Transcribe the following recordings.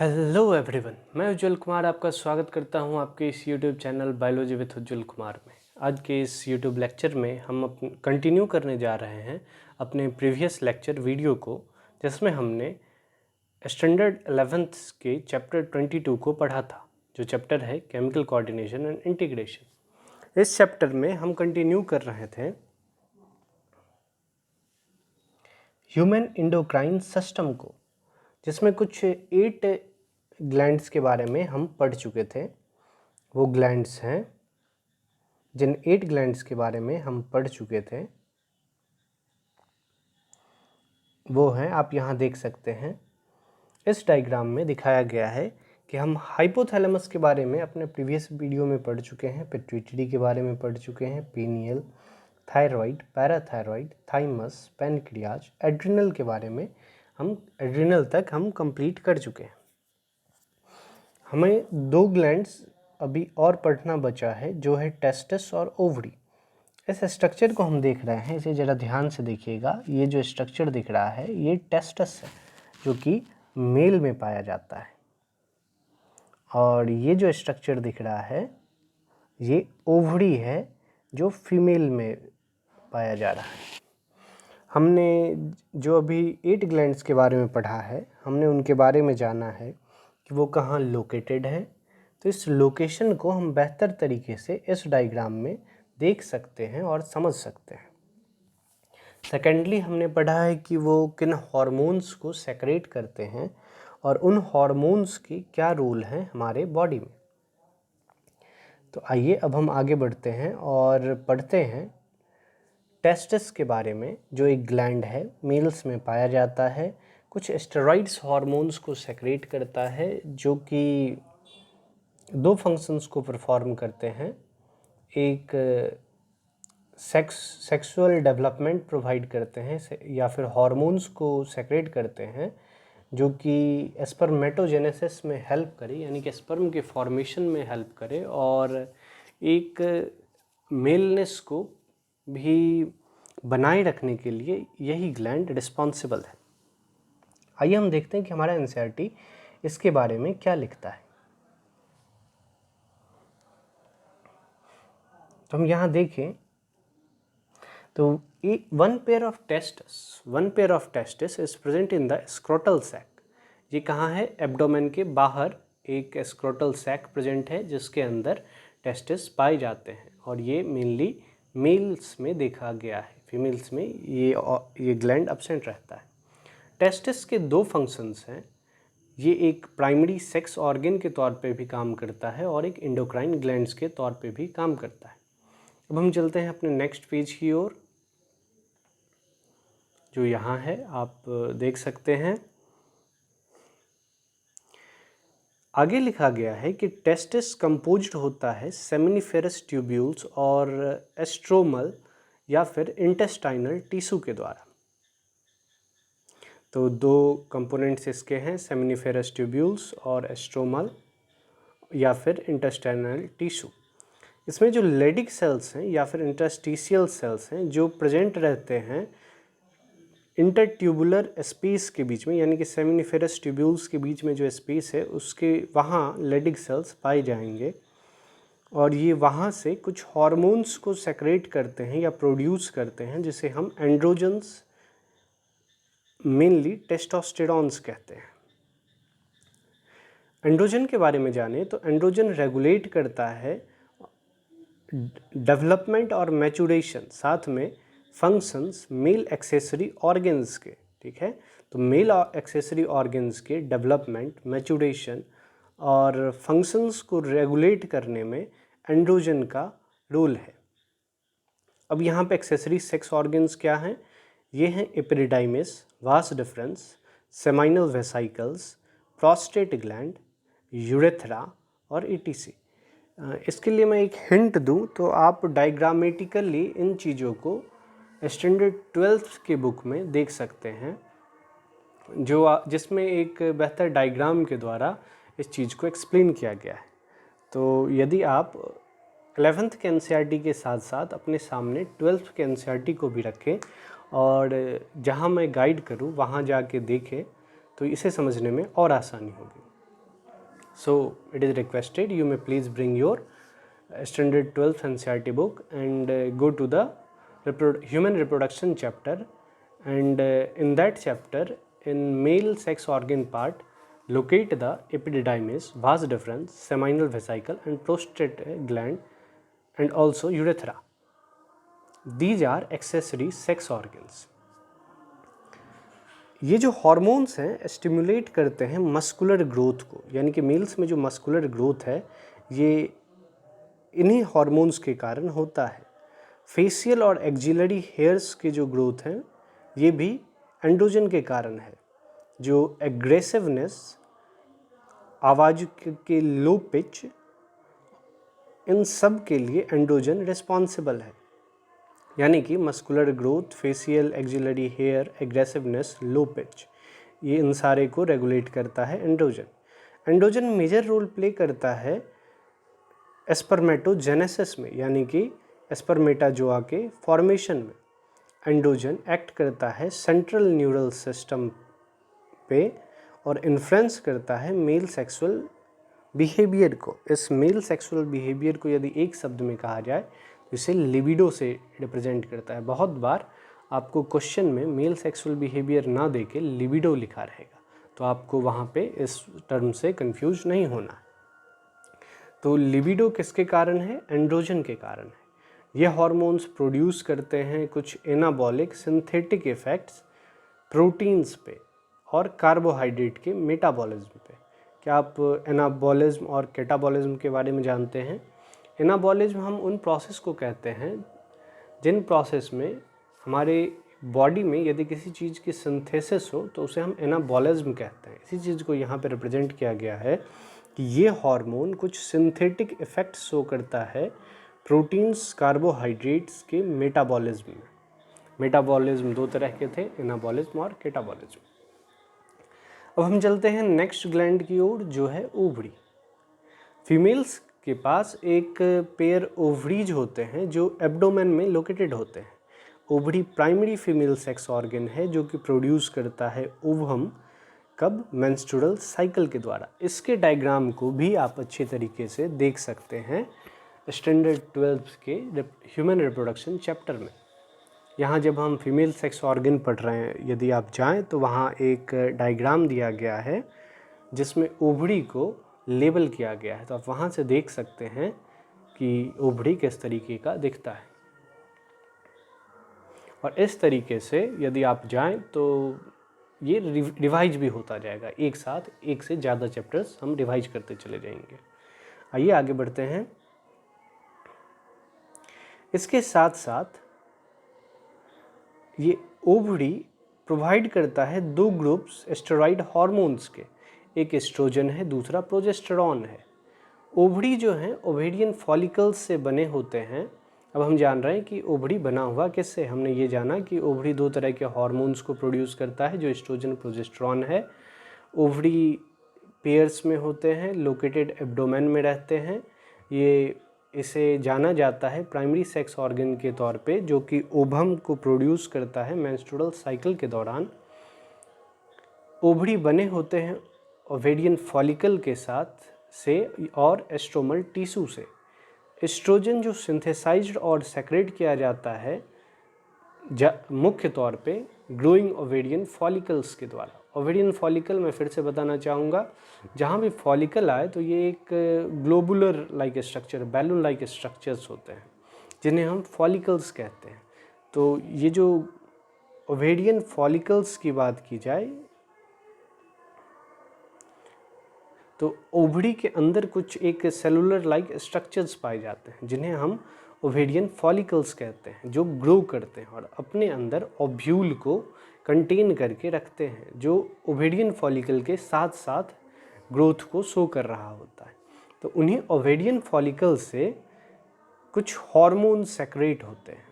Hello everyone, मैं उज्जवल कुमार आपका स्वागत करता हूं आपके इस यूट्यूब चैनल बायोलॉजी विद उज्जवल कुमार में। आज के इस यूट्यूब लेक्चर में हम कंटिन्यू करने जा रहे हैं अपने प्रीवियस लेक्चर वीडियो को, जिसमें हमने स्टैंडर्ड 11th के चैप्टर 22 को पढ़ा था, जो चैप्टर है केमिकल कोऑर्डिनेशन एंड इंटीग्रेशन। इस चैप्टर में हम कंटिन्यू कर रहे थे ह्यूमन एंडोक्राइन सिस्टम को, जिसमें कुछ 8 ग्लैंड्स के बारे में हम पढ़ चुके थे। वो ग्लैंड्स हैं, जिन 8 ग्लैंड्स के बारे में हम पढ़ चुके थे वो हैं, आप यहाँ देख सकते हैं। इस डायग्राम में दिखाया गया है कि हम हाइपोथैलेमस के बारे में अपने प्रीवियस वीडियो में पढ़ चुके हैं, पिट्यूटरी के बारे में पढ़ चुके हैं, pineal, thyroid, parathyroid, thymus, pancreas, adrenal के बारे में हम एड्रिनल तक हम कंप्लीट कर चुके हैं। हमें 2 ग्लैंड्स अभी और पढ़ना बचा है, जो है टेस्टिस और ओवरी। इस स्ट्रक्चर को हम देख रहे हैं, इसे ज़रा ध्यान से देखिएगा। ये जो स्ट्रक्चर दिख रहा है ये टेस्टिस है, जो कि मेल में पाया जाता है, और ये जो स्ट्रक्चर दिख रहा है ये ओवरी है, जो फीमेल में पाया जा रहा है। हमने जो अभी 8 ग्लैंड्स के बारे में पढ़ा है, हमने उनके बारे में जाना है कि वो कहाँ लोकेटेड है। तो इस लोकेशन को हम बेहतर तरीके से इस डायग्राम में देख सकते हैं और समझ सकते हैं। सेकेंडली हमने पढ़ा है कि वो किन हार्मोन्स को सेक्रेट करते हैं और उन हार्मोन्स की क्या रोल है हमारे बॉडी में। तो आइए अब हम आगे बढ़ते हैं और पढ़ते हैं टेस्टिस के बारे में, जो एक ग्लैंड है, मेल्स में पाया जाता है। कुछ स्टेरॉइड्स हार्मोन्स को सेक्रेट करता है, जो कि 2 फंक्शंस को परफॉर्म करते हैं। एक सेक्सुअल डेवलपमेंट प्रोवाइड करते हैं, या फिर हार्मोन्स को सेक्रेट करते हैं जो कि स्पर्मेटोजेनेसिस में हेल्प करे, यानी कि स्पर्म के फॉर्मेशन में हेल्प करे, और एक मेलनेस को भी बनाए रखने के लिए यही ग्लैंड रिस्पॉन्सिबल है। आइए हम देखते हैं कि हमारा एनसीईआरटी इसके बारे में क्या लिखता है। तो हम यहाँ देखें तो one pair of testis is present in the scrotal sac. ये कहाँ है? एब्डोमेन के बाहर एक स्क्रोटल सैक प्रेजेंट है, जिसके अंदर टेस्टिस पाए जाते हैं, और ये मेनली मेल्स में देखा गया है। फीमेल्स में ये ग्लैंड एब्सेंट रहता है। टेस्टिस के 2 फंक्शंस हैं। ये एक प्राइमरी सेक्स ऑर्गन के तौर पे भी काम करता है और एक एंडोक्राइन ग्लैंड्स के तौर पे भी काम करता है। अब हम चलते हैं अपने नेक्स्ट पेज की ओर, जो यहाँ है, आप देख सकते हैं। आगे लिखा गया है कि टेस्टिस कंपोज्ड होता है सेमिनिफेरस ट्यूब्यूल्स और एस्ट्रोमल या फिर इंटेस्टाइनल टिश्यू के द्वारा। तो 2 कंपोनेंट्स इसके हैं, सेमिनिफेरस ट्यूब्यूल्स और एस्ट्रोमल या फिर इंटेस्टाइनल टिश्यू। इसमें जो लेडिक सेल्स हैं या फिर इंटरस्टिशियल सेल्स हैं, जो प्रेजेंट रहते हैं इंटरट्यूबुलर स्पेस के बीच में, यानी कि सेमिनिफेरस ट्यूब्यूल्स के बीच में जो स्पेस है, उसके वहाँ लेडिक सेल्स पाए जाएंगे, और ये वहाँ से कुछ हार्मोन्स को सेक्रेट करते हैं या प्रोड्यूस करते हैं, जिसे हम एंड्रोजन्स, मेनली टेस्टोस्टेरॉन्स कहते हैं। एंड्रोजन के बारे में जाने तो एंड्रोजन रेगुलेट करता है डेवलपमेंट और मैचुरेशन, साथ में फंक्शंस मेल एक्सेसरी ऑर्गन्स के। ठीक है, तो मेल एक्सेसरी ऑर्गन्स के डेवलपमेंट, मैचुरेशन और फंक्शंस को रेगुलेट करने में एंड्रोजन का रोल है। अब यहाँ पे एक्सेसरी सेक्स ऑर्गन्स क्या हैं? ये हैं epididymis, vas deferens, seminal vesicles, prostate gland, urethra और ईटीसी। इसके लिए मैं एक हिंट दूं तो आप डायग्रामेटिकली इन चीज़ों को स्टैंडर्ड 12th के बुक में देख सकते हैं, जिसमें एक बेहतर डायग्राम के द्वारा इस चीज़ को एक्सप्लेन किया गया है। तो यदि आप 11th के एनसीईआरटी के साथ साथ अपने सामने 12th के एनसीईआरटी को भी रखें और जहाँ मैं गाइड करूँ वहाँ जाके देखें, तो इसे समझने में और आसानी होगी। So it is requested you may please bring your standard 12th NCERT book and go to the human reproduction chapter, and in that chapter, in male sex organ part, locate the epididymis, vas deferens, seminal vesicle and prostate gland and also urethra. These are accessory sex organs. ये जो hormones हैं stimulate करते हैं muscular growth को, यानी कि mails में जो मस्कुलर ग्रोथ है ये इन्हीं हॉर्मोन्स के कारण होता है। फेशियल और एक्जिलरी हेयर्स के जो ग्रोथ हैं ये भी एंड्रोजन के कारण है। जो एग्रेसिवनेस, आवाज़ के लो पिच, इन सब के लिए एंड्रोजन रिस्पॉन्सिबल है। यानी कि muscular growth, facial, axillary hair, aggressiveness, low pitch, ये इन सारे को रेगुलेट करता है androgen. Androgen major role play करता है स्पर्मेटोजेनेसिस में, यानी कि स्पर्मेटाजोआ के फॉर्मेशन में। एंड्रोजन एक्ट करता है सेंट्रल न्यूरल सिस्टम पे और इन्फ्लुएंस करता है मेल सेक्सुअल बिहेवियर को। इस मेल सेक्सुअल बिहेवियर को यदि एक शब्द में कहा जाए तो इसे लिबिडो से रिप्रेजेंट करता है। बहुत बार आपको क्वेश्चन में मेल सेक्सुअल बिहेवियर ना देके लिबिडो लिखा रहेगा, तो आपको वहाँ पे इस टर्म से कंफ्यूज नहीं होना। तो लिबिडो किसके कारण है? एंड्रोजन के कारण है। ये हार्मोन्स प्रोड्यूस करते हैं कुछ एनाबॉलिक सिंथेटिक इफ़ेक्ट्स प्रोटीन्स पे और कार्बोहाइड्रेट के मेटाबॉलिज्म पे। क्या आप एनाबॉलिज्म और कैटाबॉलिज्म के बारे में जानते हैं? एनाबॉलिज्म हम उन प्रोसेस को कहते हैं जिन प्रोसेस में हमारे बॉडी में यदि किसी चीज़ की सिंथेसिस हो तो उसे हम एनाबॉलिज्म कहते हैं। इसी चीज़ को यहाँ पे रिप्रेजेंट किया गया है कि ये हार्मोन कुछ सिंथेटिक इफ़ेक्ट शो करता है प्रोटीन्स, कार्बोहाइड्रेट्स के मेटाबॉलिज्म में। मेटाबॉलिज्म दो तरह के थे, एनाबॉलिज्म और कैटाबॉलिज्म। अब हम चलते हैं नेक्स्ट ग्लैंड की ओर, जो है ओवरी। फीमेल्स के पास एक पेयर ओवरीज होते हैं जो एब्डोमेन में लोकेटेड होते हैं। Ovary primary female sex organ है जो कि प्रोड्यूस करता है ओवम, कब? मेंस्ट्रुअल साइकिल के द्वारा। इसके डायग्राम को भी आप अच्छे तरीके से देख सकते हैं स्टैंडर्ड 12 के ह्यूमन रिप्रोडक्शन चैप्टर में। यहाँ जब हम फीमेल सेक्स ऑर्गन पढ़ रहे हैं, यदि आप जाएं तो वहाँ एक डायग्राम दिया गया है जिसमें ओवरी को लेबल किया गया है, तो आप वहाँ से देख सकते हैं कि ओवरी किस तरीके का दिखता है। और इस तरीके से यदि आप जाएं तो ये रिवाइज भी होता जाएगा, एक साथ एक से ज़्यादा चैप्टर्स हम रिवाइज करते चले जाएंगे। आइए आगे बढ़ते हैं। इसके साथ साथ ये ओवरी प्रोवाइड करता है दो ग्रुप्स स्टेरॉइड हार्मोन्स के, एक एस्ट्रोजन है, दूसरा प्रोजेस्टेरॉन है। ओवरी जो हैं ओवेरियन फॉलिकल्स से बने होते हैं। अब हम जान रहे हैं कि ओवरी बना हुआ किससे। हमने ये जाना कि ओवरी दो तरह के हार्मोन्स को प्रोड्यूस करता है जो एस्ट्रोजन, प्रोजेस्टेरॉन है। ओवरी पेयर्स में होते हैं, लोकेटेड एब्डोमेन में रहते हैं। ये इसे जाना जाता है प्राइमरी सेक्स ऑर्गन के तौर पे, जो कि ओवम को प्रोड्यूस करता है मेंस्ट्रुअल साइकिल के दौरान। ओवरी बने होते हैं ओवेरियन फॉलिकल के साथ से और एस्ट्रोमल टिश्यू से। एस्ट्रोजन जो सिंथेसाइज्ड और सेक्रेट किया जाता है मुख्य तौर पे ग्रोइंग ओवेरियन फॉलिकल्स के द्वारा। ओवेरियन फॉलिकल मैं फिर से बताना चाहूँगा, जहाँ भी फॉलिकल आए तो ये एक globular like structure, balloon like structures होते हैं जिन्हें हम फॉलिकल्स कहते हैं। तो ये जो ओवेरियन फॉलिकल्स की बात की जाए तो ओवरी के अंदर कुछ एक सेलुलर लाइक स्ट्रक्चर्स पाए जाते हैं जिन्हें हम ओवेरियन फॉलिकल्स कहते हैं, जो ग्रो करते हैं और अपने अंदर ओव्यूल को कंटेन करके रखते हैं, जो ओवेरियन फॉलिकल के साथ साथ ग्रोथ को शो कर रहा होता है। तो उन्हीं ओवेरियन फॉलिकल से कुछ हार्मोन सेक्रेट होते हैं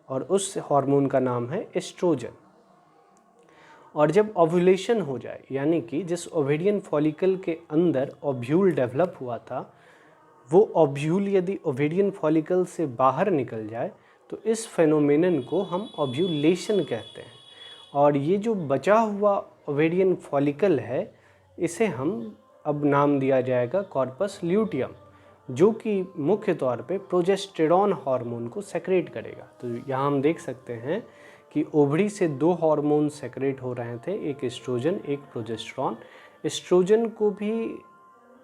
और उस हार्मोन का नाम है एस्ट्रोजन। और जब ओव्यूलेशन हो जाए, यानी कि जिस ओवेरियन फॉलिकल के अंदर ओव्यूल डेवलप हुआ था वो ओव्यूल यदि ओवेरियन फॉलिकल से बाहर निकल जाए तो इस फेनोमेनन को हम ओव्यूलेशन कहते हैं। और ये जो बचा हुआ ओवेरियन फॉलिकल है इसे हम अब नाम दिया जाएगा कॉर्पस ल्यूटियम, जो कि मुख्य तौर पे प्रोजेस्टेरॉन हार्मोन को सेक्रेट करेगा। तो यहाँ हम देख सकते हैं कि ओवरी से दो हार्मोन सेक्रेट हो रहे थे, एक एस्ट्रोजन एक प्रोजेस्टेरॉन। एस्ट्रोजन को भी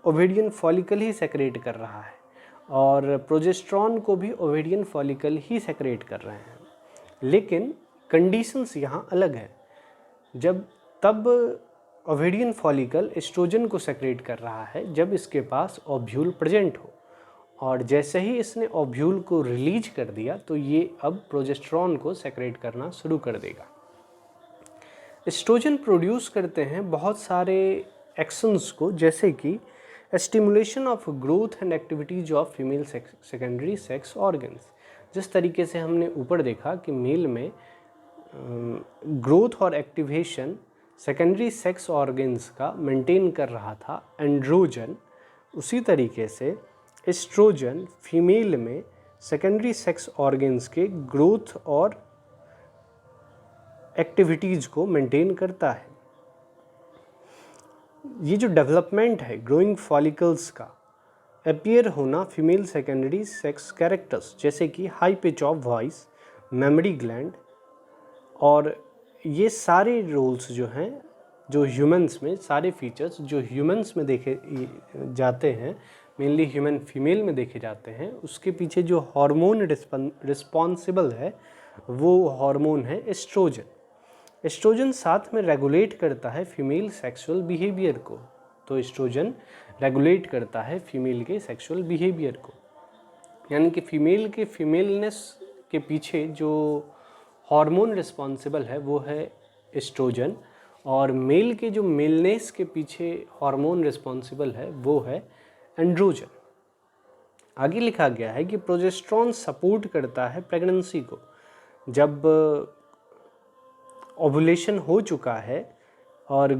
ओवेरियन फॉलिकल ही सेक्रेट कर रहा है और प्रोजेस्टेरॉन को भी ओवेरियन फॉलिकल ही सेक्रेट कर रहे हैं, लेकिन कंडीशंस यहाँ अलग है। तब ओवेरियन फॉलिकल एस्ट्रोजन को सेक्रेट कर रहा है जब इसके पास ओव्यूल प्रेजेंट हो, और जैसे ही इसने ओव्यूल को रिलीज कर दिया तो ये अब प्रोजेस्टेरॉन को सेक्रेट करना शुरू कर देगा। एस्ट्रोजन प्रोड्यूस करते हैं बहुत सारे एक्शंस को, जैसे कि stimulation of growth and activities of female secondary sex organs. जिस तरीके से हमने ऊपर देखा कि मेल में ग्रोथ और एक्टिवेशन सेकेंडरी सेक्स ऑर्गन्स का मेंटेन कर रहा था एंड्रोजन, उसी तरीके से एस्ट्रोजन फीमेल में सेकेंडरी सेक्स ऑर्गन्स के ग्रोथ और एक्टिविटीज़ को मेंटेन करता है। ये जो डेवलपमेंट है ग्रोइंग फॉलिकल्स का, अपीयर होना फीमेल सेकेंडरी सेक्स कैरेक्टर्स जैसे कि high pitch of voice, memory gland, और ये सारे रोल्स जो हैं, जो ह्यूमंस में सारे फीचर्स जो ह्यूमंस में देखे जाते हैं, मेनली ह्यूमन फीमेल में देखे जाते हैं, उसके पीछे जो हार्मोन रिस्पॉन्सिबल है वो हार्मोन है एस्ट्रोजन। एस्ट्रोजन साथ में रेगुलेट करता है फीमेल सेक्सुअल बिहेवियर को, तो एस्ट्रोजन रेगुलेट करता है फीमेल के सेक्सुअल बिहेवियर को, यानी कि फीमेल के फीमेलनेस के पीछे जो हार्मोन रिस्पॉन्सिबल है वो है एस्ट्रोजन, और मेल के जो मेलनेस के पीछे हार्मोन रिस्पॉन्सिबल है वो है एंड्रोजन। आगे लिखा गया है कि प्रोजेस्टेरॉन सपोर्ट करता है प्रेगनेंसी को। जब ओवुलेशन हो चुका है और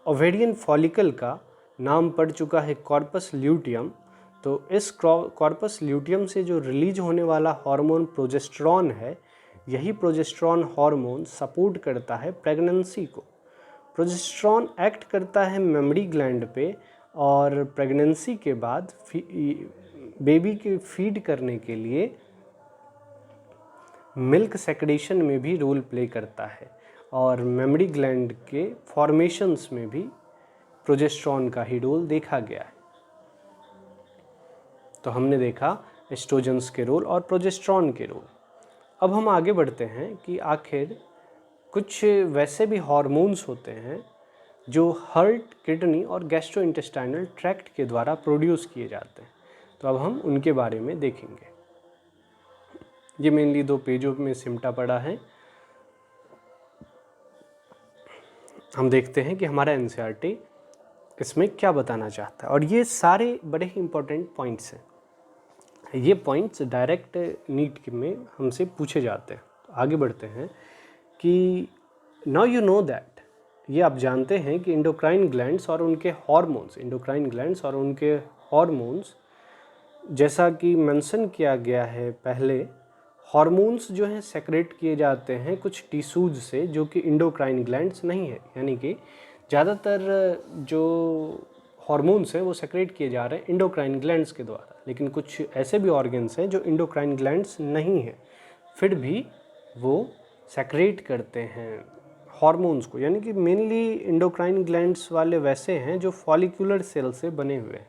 ओवेरियन फॉलिकल का नाम पड़ चुका है कॉर्पस ल्यूटियम, तो इस कॉर्पस ल्यूटियम से जो रिलीज होने वाला हार्मोन प्रोजेस्टेरॉन है, यही प्रोजेस्टेरॉन हार्मोन सपोर्ट करता है प्रेगनेंसी को। प्रोजेस्टेरॉन एक्ट करता है मेमोरी ग्लैंड पे, और प्रेगनेंसी के बाद बेबी के फीड करने के लिए मिल्क सेक्रेशन में भी रोल प्ले करता है, और मेमोरी ग्लैंड के फॉर्मेशंस में भी प्रोजेस्टेरॉन का ही रोल देखा गया है। तो हमने देखा एस्ट्रोजन्स के रोल और प्रोजेस्टेरॉन के रोल। अब हम आगे बढ़ते हैं कि आखिर कुछ वैसे भी हार्मोन्स होते हैं जो हार्ट, किडनी और गैस्ट्रोइंटेस्टाइनल ट्रैक्ट के द्वारा प्रोड्यूस किए जाते हैं, तो अब हम उनके बारे में देखेंगे। ये मेनली 2 पेजों में सिमटा पड़ा है। हम देखते हैं कि हमारा एनसीईआरटी इसमें क्या बताना चाहता है, और ये सारे बड़े ही इंपॉर्टेंट पॉइंट्स हैं। ये पॉइंट्स डायरेक्ट नीट में हमसे पूछे जाते हैं। तो आगे बढ़ते हैं कि नाउ यू नो दैट, ये आप जानते हैं कि एंडोक्राइन ग्लैंड्स और उनके हार्मोन्स, जैसा कि मेंशन किया गया है पहले, हार्मोन्स जो हैं सेक्रेट किए जाते हैं कुछ टिश्यूज से जो कि एंडोक्राइन ग्लैंड्स नहीं है, यानी कि ज़्यादातर जो हार्मोन्स हैं वो सेक्रेट किए जा रहे हैं एंडोक्राइन ग्लैंड्स के द्वारा, लेकिन कुछ ऐसे भी ऑर्गन्स हैं जो एंडोक्राइन ग्लैंड्स नहीं हैं, फिर भी वो सेक्रेट करते हैं हार्मोन्स को। यानी कि मेनली एंडोक्राइन ग्लैंड्स वाले वैसे हैं जो फॉलिकुलर सेल से बने हुए हैं।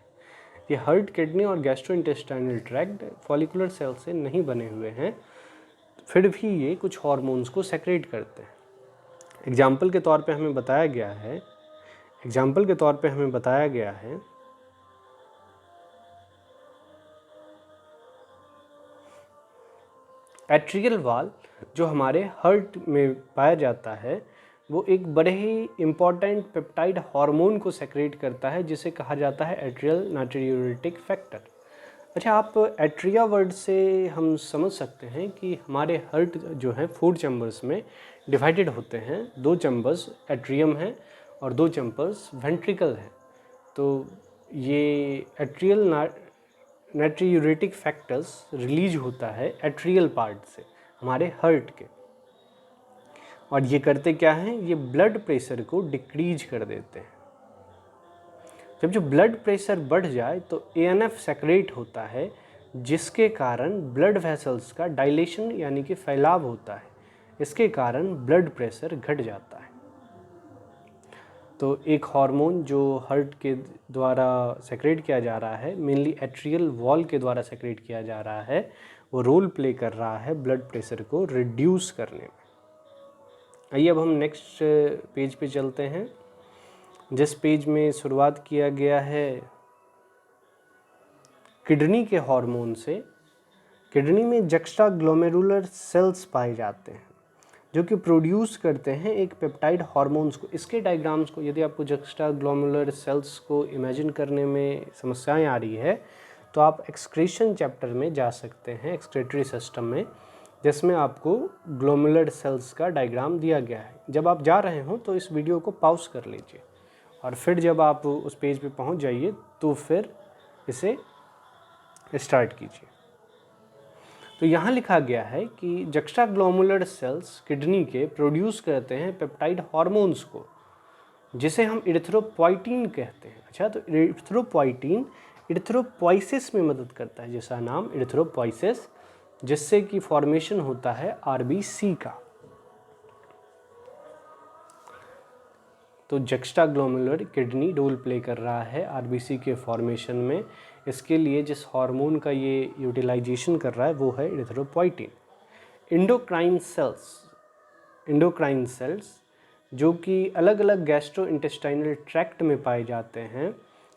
ये हार्ट, किडनी और गैस्ट्रोइंटेस्टाइनल ट्रैक्ट फॉलिकुलर सेल से नहीं बने हुए हैं, फिर भी ये कुछ हार्मोन्स को सेक्रेट करते हैं। एग्जाम्पल के तौर पे हमें बताया गया है एट्रियल वाल जो हमारे हार्ट में पाया जाता है, वो एक बड़े ही इम्पॉर्टेंट पेप्टाइड हार्मोन को सेक्रेट करता है जिसे कहा जाता है एट्रियल नाट्रियूरेटिक फैक्टर। अच्छा, आप एट्रिया वर्ड से हम समझ सकते हैं कि हमारे हार्ट जो है 4 चैम्बर्स में डिवाइडेड होते हैं। 2 चैम्बर्स एट्रियम हैं और 2 चैम्बर्स वेंट्रिकल हैं। तो ये एट्रियल नाट्रियूरेटिक फैक्टर्स रिलीज होता है एट्रियल पार्ट से हमारे हार्ट के, और ये करते क्या हैं, ये ब्लड प्रेशर को डिक्रीज कर देते हैं। जब जो ब्लड प्रेशर बढ़ जाए तो ANF सेक्रेट होता है, जिसके कारण ब्लड वेसल्स का डायलेशन यानी कि फैलाव होता है। इसके कारण ब्लड प्रेशर घट जाता है। तो एक हार्मोन जो हार्ट के द्वारा सेक्रेट किया जा रहा है, मेनली एट्रियल वॉल के द्वारा सेक्रेट किया जा रहा है, वो रोल प्ले कर रहा है ब्लड प्रेशर को रिड्यूस करने में। आइए अब हम नेक्स्ट पेज पे चलते हैं, जिस पेज में शुरुआत किया गया है किडनी के हार्मोन से। किडनी में जक्स्ट्राग्लोमेरुलर सेल्स पाए जाते हैं जो कि प्रोड्यूस करते हैं एक पेप्टाइड हार्मोन्स को। इसके डायग्राम्स को, यदि आपको जक्स्ट्राग्लोमेरुलर सेल्स को इमेजिन करने में समस्याएं आ रही है तो आप एक्सक्रीशन चैप्टर में जा सकते हैं, एक्सक्रीटरी सिस्टम में, जिसमें आपको ग्लोमेरुलर सेल्स का डायग्राम दिया गया है। जब आप जा रहे हो तो इस वीडियो को पॉज कर लीजिए और फिर जब आप उस पेज पे पहुंच जाइए तो फिर इसे स्टार्ट कीजिए। तो यहाँ लिखा गया है कि जक्स्ट्राग्लोमेरुलर सेल्स किडनी के प्रोड्यूस करते हैं पेप्टाइड हार्मोन्स को, जिसे हम इरिथ्रोपोइटीन कहते हैं। अच्छा, तो इरिथ्रोपोइटीन इरिथ्रोपोइसिस में मदद करता है, जिसका नाम इरिथ्रोपोइसिस, जिससे कि फॉर्मेशन होता है RBC का। तो जक्स्ट्राग्लोमेरुलर किडनी रोल प्ले कर रहा है RBC के फॉर्मेशन में। इसके लिए जिस हार्मोन का ये यूटिलाइजेशन कर रहा है वो है इरिथ्रोपोइटीन। इंडोक्राइन सेल्स जो कि अलग अलग गैस्ट्रोइंटेस्टाइनल ट्रैक्ट में पाए जाते हैं,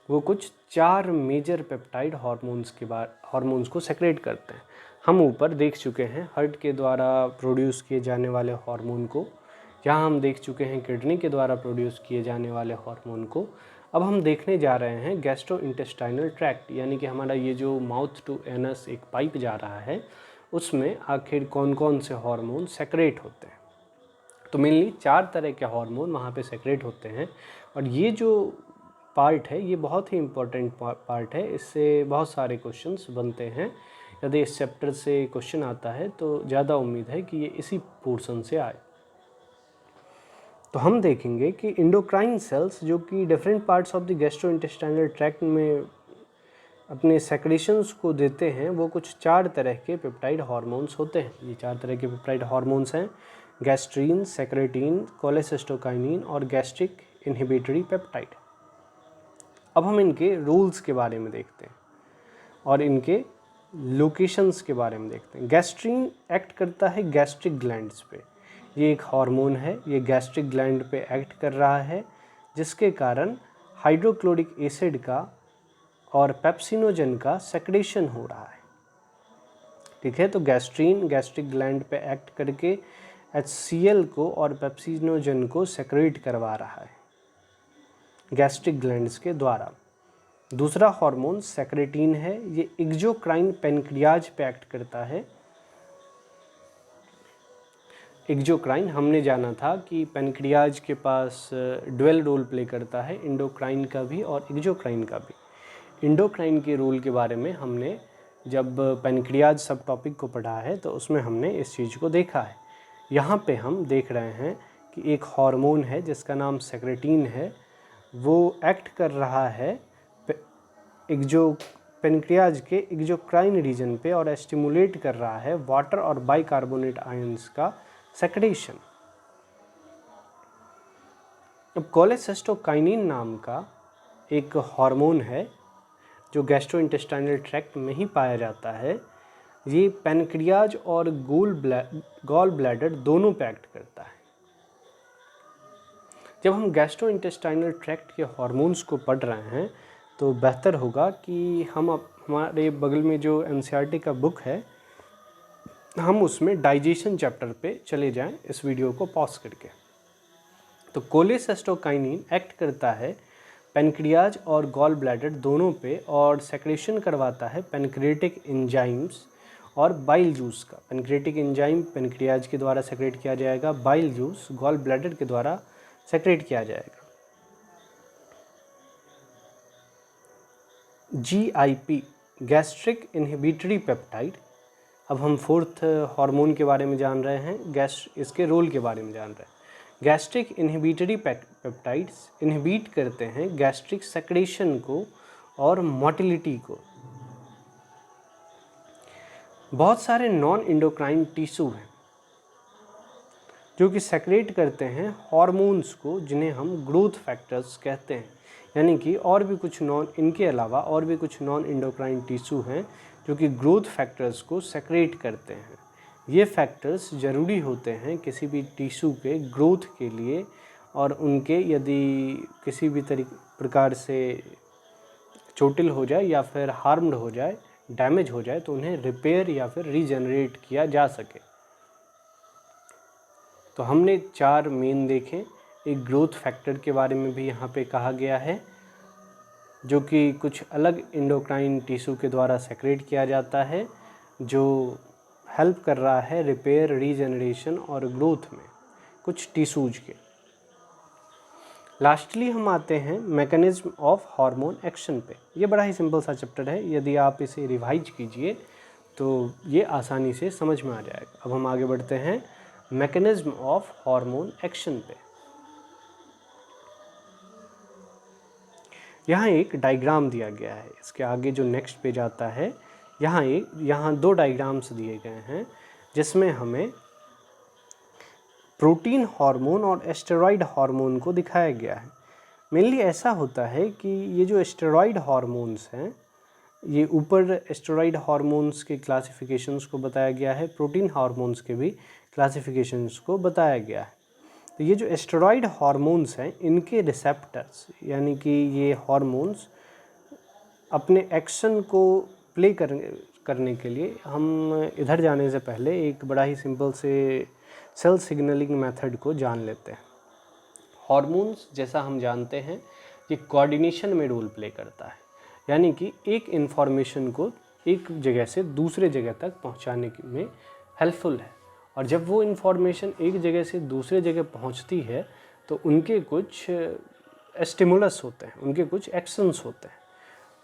वो कुछ 4 मेजर पेप्टाइड हार्मोन्स को सेक्रेट करते हैं। हम ऊपर देख चुके हैं हार्ट के द्वारा प्रोड्यूस किए जाने वाले हार्मोन को, यहाँ हम देख चुके हैं किडनी के द्वारा प्रोड्यूस किए जाने वाले हार्मोन को। अब हम देखने जा रहे हैं गैस्ट्रोइंटेस्टाइनल ट्रैक्ट, यानी कि हमारा ये जो माउथ टू एनस एक पाइप जा रहा है, उसमें आखिर कौन कौन से हार्मोन सेक्रेट होते हैं। तो मेनली 4 तरह के हार्मोन वहाँ पे सेक्रेट होते हैं। और ये जो पार्ट है ये बहुत ही इम्पोर्टेंट पार्ट है, इससे बहुत सारे क्वेश्चंस बनते हैं। यदि इस चैप्टर से क्वेश्चन आता है तो ज़्यादा उम्मीद है कि ये इसी पोर्शन से आए। तो हम देखेंगे कि इंडोक्राइन सेल्स जो कि different parts of the gastrointestinal tract में अपने सेक्रेशंस को देते हैं, वो कुछ 4 तरह के पेप्टाइड हार्मोन्स होते हैं। ये 4 तरह के पेप्टाइड हार्मोन्स हैं: गैस्ट्रीन, सेक्रेटिन, कोलेसिस्टोकाइनिन और गैस्ट्रिक इनहिबिटरी पेप्टाइड। अब हम इनके रूल्स के बारे में देखते हैं और इनके लोकेशंस के बारे में देखते हैं। गैस्ट्रीन एक्ट करता है गैस्ट्रिक ग्लैंड्स पे। ये एक हार्मोन है, ये गैस्ट्रिक ग्लैंड पे एक्ट कर रहा है, जिसके कारण हाइड्रोक्लोरिक एसिड का और पेप्सिनोजन का सेक्रेशन हो रहा है। ठीक है, तो गैस्ट्रीन गैस्ट्रिक ग्लैंड पे एक्ट करके HCl को और पेप्सिनोजन को सेक्रेट करवा रहा है गैस्ट्रिक ग्लैंड्स के द्वारा। दूसरा हार्मोन सेक्रेटिन है, ये एक्सोक्राइन पेनक्रियाज पे एक्ट करता है। एक्सोक्राइन हमने जाना था कि पेनक्रियाज के पास डुअल रोल प्ले करता है, इंडोक्राइन का भी और एक्सोक्राइन का भी। इंडोक्राइन के रोल के बारे में हमने जब पेनक्रियाज सब टॉपिक को पढ़ा है तो उसमें हमने इस चीज़ को देखा है। यहाँ पे हम देख रहे हैं कि एक हार्मोन है जिसका नाम सेक्रेटिन है, वो एक्ट कर रहा है पेनक्रियाज के एक्सोक्राइन रीजन पे और स्टिमुलेट कर रहा है वाटर और बाइकार्बोनेट आयंस का सेक्रेशन। अब कोलेसिस्टोकाइनिन नाम का एक हार्मोन है जो गैस्ट्रोइंटेस्टाइनल ट्रैक्ट में ही पाया जाता है। ये पैनक्रियाज और गॉल ब्लैडर दोनों पे एक्ट करता है। जब हम गैस्ट्रोइंटेस्टाइनल ट्रैक्ट के हार्मोन्स को पढ़ रहे हैं तो बेहतर होगा कि हम हमारे बगल में जो NCERT का बुक है, हम उसमें डाइजेशन चैप्टर पे चले जाएं इस वीडियो को पॉज करके। तो कोलेसिस्टोकाइनिन एक्ट करता है पैनक्रियाज और गॉल ब्लैडर दोनों पे और सेक्रेशन करवाता है पैनक्रियाटिक एंजाइम्स और बाइल जूस का। पैनक्रियाटिक एंजाइम पैनक्रियाज के द्वारा सेक्रेट किया जाएगा, बाइल जूस गॉल ब्लैडर के द्वारा सेक्रेट किया जाएगा। GIP gastric inhibitory peptide. अब हम 4th हार्मोन के बारे में जान रहे हैं, इसके रोल के बारे में जान रहे हैं। गैस्ट्रिक इनहिबिटरी पेप्टाइड्स इनहिबिट करते हैं गैस्ट्रिक सेक्रेशन को और मोटिलिटी को। बहुत सारे नॉन इंडोक्राइन टिश्यू हैं जो कि सेक्रेट करते हैं हार्मोन्स को, जिन्हें हम ग्रोथ फैक्टर्स कहते हैं। यानी कि और भी कुछ इनके अलावा और भी कुछ नॉन इंडोक्राइन टिश्यू हैं जो कि ग्रोथ फैक्टर्स को सेक्रेट करते हैं। ये फैक्टर्स ज़रूरी होते हैं किसी भी टिश्यू के ग्रोथ के लिए, और उनके यदि किसी भी प्रकार से चोटिल हो जाए या फिर हार्म्ड हो जाए, डैमेज हो जाए, तो उन्हें रिपेयर या फिर रीजनरेट किया जा सके। तो हमने 4 मेन देखें। एक ग्रोथ फैक्टर के बारे में भी यहाँ पे कहा गया है, जो कि कुछ अलग इंडोक्राइन टिश्यू के द्वारा सेक्रेट किया जाता है, जो हेल्प कर रहा है रिपेयर, रीजनरेशन और ग्रोथ में कुछ टिश्यूज के। लास्टली हम आते हैं मैकेनिज्म ऑफ हार्मोन एक्शन पे। ये बड़ा ही सिंपल सा चैप्टर है, यदि आप इसे रिवाइज कीजिए तो ये आसानी से समझ में आ जाएगा। अब हम आगे बढ़ते हैं मैकेनिज्म ऑफ हार्मोन एक्शन पे। यहाँ एक डायग्राम दिया गया है। इसके आगे जो नेक्स्ट पेज आता है, यहाँ 2 डायग्राम्स दिए गए हैं, जिसमें हमें प्रोटीन हार्मोन और एस्टेरॉयड हार्मोन को दिखाया गया है। मेनली ऐसा होता है कि ये जो एस्टेरॉयड हार्मोन्स हैं, ये ऊपर एस्टेरॉयड हार्मोन्स के क्लासिफिकेशंस को बताया गया है, प्रोटीन हार्मोन्स के भी क्लासिफिकेशंस को बताया गया है। तो ये जो एस्टेरॉयड हार्मोन्स हैं, इनके रिसेप्टर्स, यानी कि ये हार्मोन्स अपने एक्शन को प्ले करने के लिए, हम इधर जाने से पहले एक बड़ा ही सिंपल से सेल सिग्नलिंग मेथड को जान लेते हैं। हार्मोन्स, जैसा हम जानते हैं, ये कोऑर्डिनेशन में रोल प्ले करता है, यानी कि एक इन्फॉर्मेशन को एक जगह से दूसरे जगह तक पहुंचाने में हेल्पफुल है। और जब वो इन्फॉर्मेशन एक जगह से दूसरे जगह पहुंचती है तो उनके कुछ स्टिमुलस होते हैं, उनके कुछ एक्शंस होते हैं।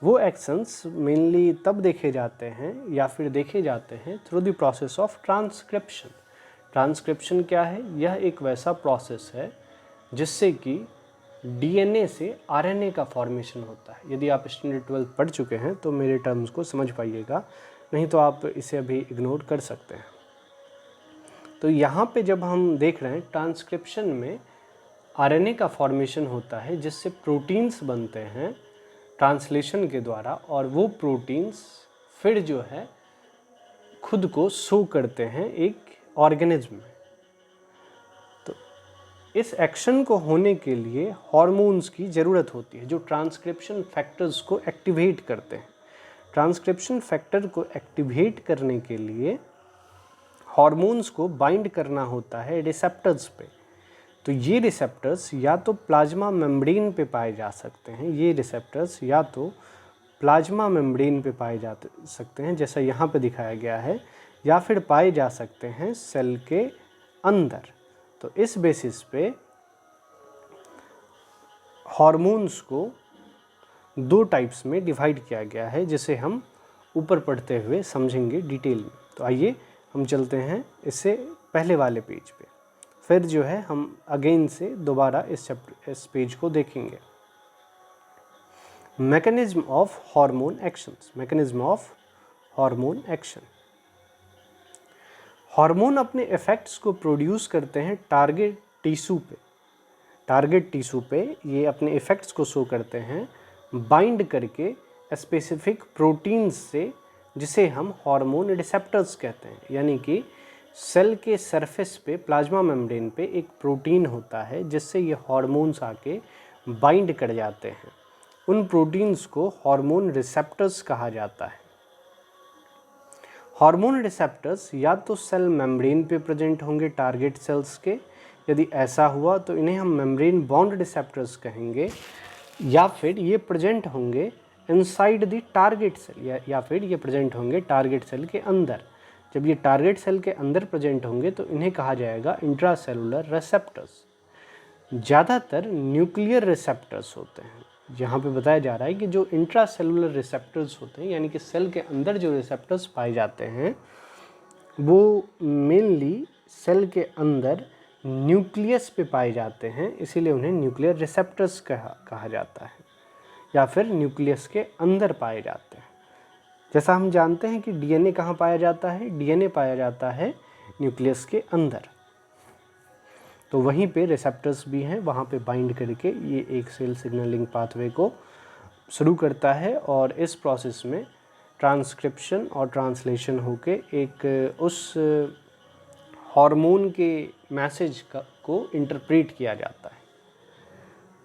वो एक्शंस मेनली तब देखे जाते हैं या फिर देखे जाते हैं through the process of transcription. Transcription क्या है? यह एक वैसा प्रोसेस है जिससे कि डीएनए से आरएनए का फॉर्मेशन होता है। यदि आप स्टैंडर्ड 12 पढ़ चुके हैं तो मेरे टर्म्स को समझ पाइएगा, नहीं तो आप इसे अभी इग्नोर कर सकते हैं। तो यहाँ पे जब हम देख रहे हैं, ट्रांसक्रिप्शन में आरएनए का फॉर्मेशन होता है, जिससे प्रोटीन्स बनते हैं ट्रांसलेशन के द्वारा, और वो प्रोटीन्स फिर जो है खुद को शो करते हैं एक ऑर्गेनिज्म में। तो इस एक्शन को होने के लिए हार्मोन्स की ज़रूरत होती है, जो ट्रांसक्रिप्शन फैक्टर्स को एक्टिवेट करते हैं। ट्रांसक्रिप्शन फैक्टर को एक्टिवेट करने के लिए हार्मोन्स को बाइंड करना होता है रिसेप्टर्स पे। तो ये रिसेप्टर्स या तो प्लाज्मा मेम्ब्रेन पे पाए जा सकते हैं, ये रिसेप्टर्स या तो प्लाज्मा मेम्ब्रेन पे पाए जा सकते हैं, जैसा यहाँ पे दिखाया गया है, या फिर पाए जा सकते हैं सेल के अंदर। तो इस बेसिस पे हार्मोन्स को 2 टाइप्स में डिवाइड किया गया है, जिसे हम ऊपर पढ़ते हुए समझेंगे डिटेल में। तो आइए हम चलते हैं इससे पहले वाले पेज पे, फिर जो है हम अगेन से दोबारा इस पेज को देखेंगे। Mechanism of hormone actions. Mechanism of hormone action. Hormone अपने इफ़ेक्ट्स को प्रोड्यूस करते हैं टारगेट टिश्यू पे। टारगेट टिश्यू पे ये अपने इफ़ेक्ट्स को शो करते हैं बाइंड करके स्पेसिफिक प्रोटीन्स से, जिसे हम हार्मोन रिसेप्टर्स कहते हैं। यानी कि सेल के सरफेस पे, प्लाज्मा मेम्ब्रेन पे एक प्रोटीन होता है, जिससे ये हार्मोन्स आके बाइंड कर जाते हैं। उन प्रोटीन्स को हार्मोन रिसेप्टर्स कहा जाता है। हार्मोन रिसेप्टर्स या तो सेल मेम्ब्रेन पे प्रेजेंट होंगे टारगेट सेल्स के, यदि ऐसा हुआ तो इन्हें हम मेम्ब्रेन बॉन्ड रिसेप्टर्स कहेंगे, या फिर ये प्रेजेंट होंगे इनसाइड द टारगेट सेल, या फिर ये प्रेजेंट होंगे टारगेट सेल के अंदर। जब ये टारगेट सेल के अंदर प्रेजेंट होंगे तो इन्हें कहा जाएगा इंट्रासेलुलर रिसेप्टर्स। ज़्यादातर न्यूक्लियर रिसेप्टर्स होते हैं। यहाँ पे बताया जा रहा है कि जो इंट्रासेलुलर रिसेप्टर्स होते हैं, यानी कि सेल के अंदर जो रिसेप्टर्स पाए जाते हैं, वो मेनली सेल के अंदर न्यूक्लियस पे पाए जाते हैं, इसीलिए उन्हें न्यूक्लियर रिसेप्टर्स कहा जाता है, या फिर न्यूक्लियस के अंदर पाए जाते हैं। जैसा हम जानते हैं कि डीएनए कहाँ पाया जाता है, डीएनए पाया जाता है न्यूक्लियस के अंदर, तो वहीं पे रिसेप्टर्स भी हैं, वहाँ पे बाइंड करके ये एक सेल सिग्नलिंग पाथवे को शुरू करता है और इस प्रोसेस में ट्रांसक्रिप्शन और ट्रांसलेशन होके एक उस हार्मोन के मैसेज को इंटरप्रेट किया जाता है।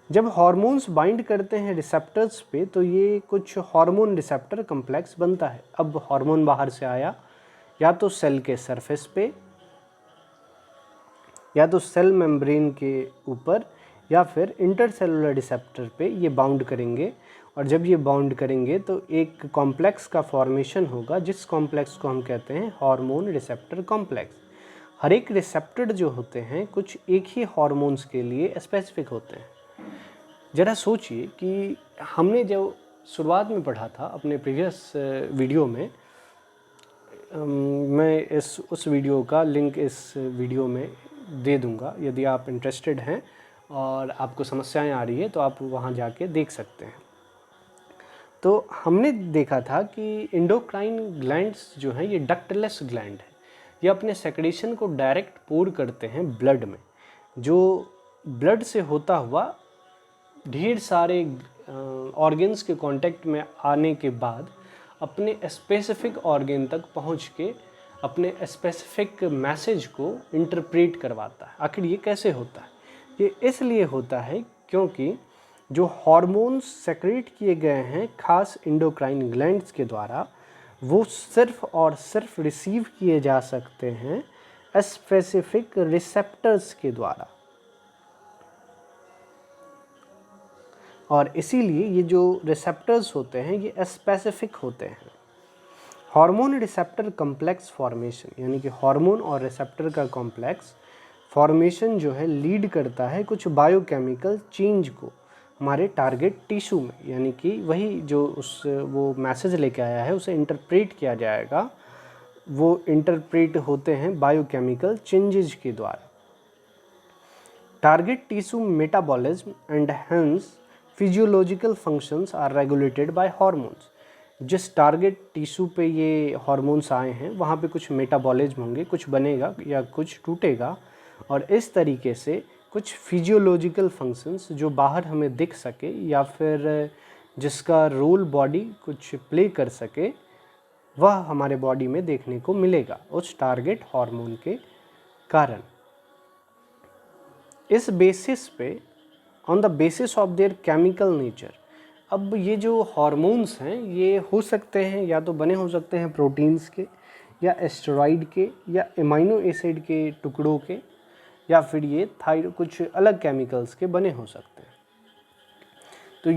जब हार्मोन्स बाइंड करते हैं रिसेप्टर्स पे तो ये कुछ हार्मोन रिसेप्टर कम्प्लेक्स बनता है। अब हार्मोन बाहर से आया, या तो सेल के सरफेस पे, या तो सेल मेम्ब्रेन के ऊपर, या फिर इंटरसेलुलर रिसेप्टर पे ये बाउंड करेंगे, और जब ये बाउंड करेंगे तो एक कॉम्प्लेक्स का फॉर्मेशन होगा, जिस कॉम्प्लेक्स को हम कहते हैं हार्मोन रिसेप्टर कॉम्प्लेक्स। हर एक रिसेप्टर जो होते हैं कुछ एक ही हार्मोन्स के लिए स्पेसिफिक होते हैं। ज़रा सोचिए कि हमने जो शुरुआत में पढ़ा था अपने प्रीवियस वीडियो में, मैं उस वीडियो का लिंक इस वीडियो में दे दूंगा, यदि आप इंटरेस्टेड हैं और आपको समस्याएं आ रही है तो आप वहां जाके देख सकते हैं। तो हमने देखा था कि इंडोक्राइन ग्लैंड्स जो हैं ये डक्टलेस ग्लैंड है, ये अपने सेक्रेशन को डायरेक्ट पोर करते हैं ब्लड में, जो ब्लड से होता हुआ ढेर सारे ऑर्गन्स के कांटेक्ट में आने के बाद अपने स्पेसिफिक ऑर्गन तक पहुंच के अपने स्पेसिफिक मैसेज को इंटरप्रेट करवाता है। आखिर ये कैसे होता है? ये इसलिए होता है क्योंकि जो हार्मोन्स सेक्रेट किए गए हैं खास इंडोक्राइन ग्लैंड्स के द्वारा, वो सिर्फ और सिर्फ रिसीव किए जा सकते हैं स्पेसिफिक रिसेप्टर्स के द्वारा, और इसीलिए ये जो रिसेप्टर्स होते हैं ये स्पेसिफिक होते हैं। हार्मोन रिसेप्टर कॉम्प्लेक्स फॉर्मेशन, यानी कि हार्मोन और रिसेप्टर का कॉम्प्लेक्स फॉर्मेशन जो है लीड करता है कुछ बायोकेमिकल चेंज को हमारे टारगेट टिश्यू में, यानी कि वही जो वो मैसेज लेके आया है उसे इंटरप्रेट किया जाएगा, वो इंटरप्रेट होते हैं बायोकेमिकल चेंजेज के द्वारा। Target tissue metabolism and hence physiological functions are regulated by hormones. जिस टारगेट टिश्यू पे ये हार्मोन्स आए हैं वहाँ पे कुछ मेटाबॉलिज्म होंगे, कुछ बनेगा या कुछ टूटेगा, और इस तरीके से कुछ फिजियोलॉजिकल फंक्शंस जो बाहर हमें दिख सके या फिर जिसका रोल बॉडी कुछ प्ले कर सके, वह हमारे बॉडी में देखने को मिलेगा उस टारगेट हार्मोन के कारण। इस बेसिस पे, on the basis of their chemical nature, अब ये जो हार्मोन्स हैं ये हो सकते हैं या तो बने हो सकते हैं प्रोटीन्स के, या एस्टेरॉइड के, या एमाइनो एसिड के टुकड़ों के, या फिर ये कुछ अलग केमिकल्स के बने हो सकते हैं। तो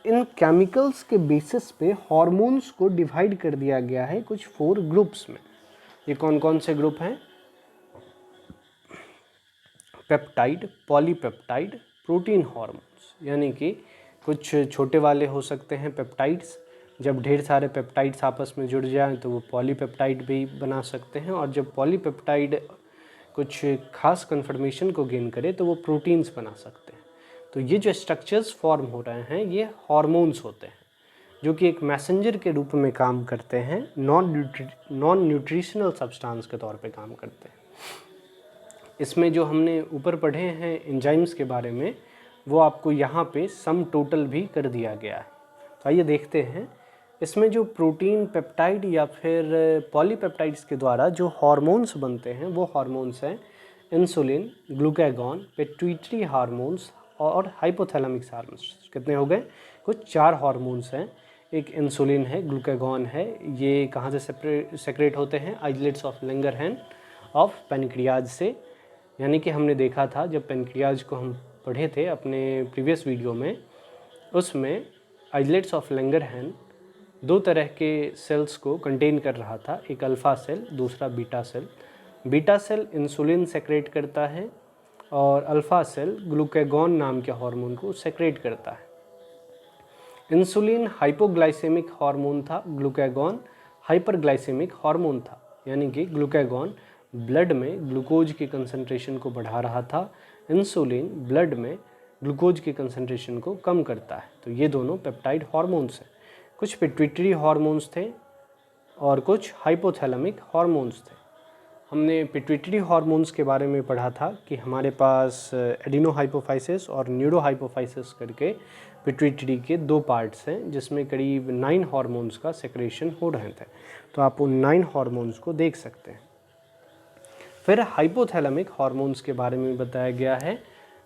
इन केमिकल्स के बेसिस पे हार्मोन्स को डिवाइड कर दिया गया है कुछ 4 ग्रुप्स में। ये कौन कौन से ग्रुप हैं? पेप्टाइड, पॉलीपेप्टाइड, प्रोटीन हार्मोन्स, यानी कि कुछ छोटे वाले हो सकते हैं पेप्टाइड्स, जब ढेर सारे पेप्टाइड्स आपस में जुड़ जाएं तो वो पॉलीपेप्टाइड भी बना सकते हैं, और जब पॉलीपेप्टाइड कुछ खास कन्फर्मेशन को गेन करे तो वो प्रोटीन्स बना सकते हैं। तो ये जो स्ट्रक्चर्स फॉर्म हो रहे हैं ये हार्मोन्स होते हैं, जो कि एक मैसेंजर के रूप में काम करते हैं, नॉन न्यूट्रिशनल सब्सटेंस के तौर पे काम करते हैं। इसमें जो हमने ऊपर पढ़े हैं एंजाइम्स के बारे में, वो आपको यहाँ पे सम टोटल भी कर दिया गया है। तो आइए देखते हैं इसमें जो प्रोटीन, पेप्टाइड या फिर पॉलीपेप्टाइड्स के द्वारा जो हार्मोन्स बनते हैं वो हार्मोन्स हैं इंसुलिन, ग्लूकागॉन, पिट्यूटरी हार्मोन्स और हाइपोथैलेमिक हार्मोन्स। कितने हो गए? कुछ 4 हार्मोन्स हैं। एक इंसुलिन है, ग्लूकागॉन है, ये कहाँ से सेक्रेट होते हैं? Islets of Langerhans of pancreas से। यानी कि हमने देखा था जब पेनक्रियाज को हम पढ़े थे अपने प्रीवियस वीडियो में, उसमें आइलेट्स ऑफ लैंगरहैंस 2 तरह के सेल्स को कंटेन कर रहा था, एक अल्फ़ा सेल, दूसरा beta cell. Beta cell insulin secrete करता है और अल्फ़ा सेल ग्लूकागॉन नाम के हार्मोन को सेक्रेट करता है। इंसुलिन हाइपोग्लाइसेमिक हार्मोन था, ग्लूकागॉन हाइपरग्लाइसेमिक हार्मोन था, यानी कि ग्लूकागॉन ब्लड में ग्लूकोज के कंसंट्रेशन को बढ़ा रहा था, इंसुलिन ब्लड में ग्लूकोज के कंसंट्रेशन को कम करता है। तो ये दोनों पेप्टाइड हार्मोन्स हैं। कुछ पिट्यूटरी हार्मोन्स थे और कुछ हाइपोथैलेमिक हार्मोन्स थे। हमने पिट्यूटरी हार्मोन्स के बारे में पढ़ा था कि हमारे पास एडिनोहाइपोफाइसिस और न्यूरोहाइपोफाइसिस करके पिट्यूटरी के 2 पार्ट्स हैं, जिसमें करीब 9 हार्मोन्स का सेक्रेशन हो रहे थे। तो आप उन 9 हार्मोन्स को देख सकते हैं। फिर हाइपोथैलेमिक हार्मोन्स के बारे में बताया गया है,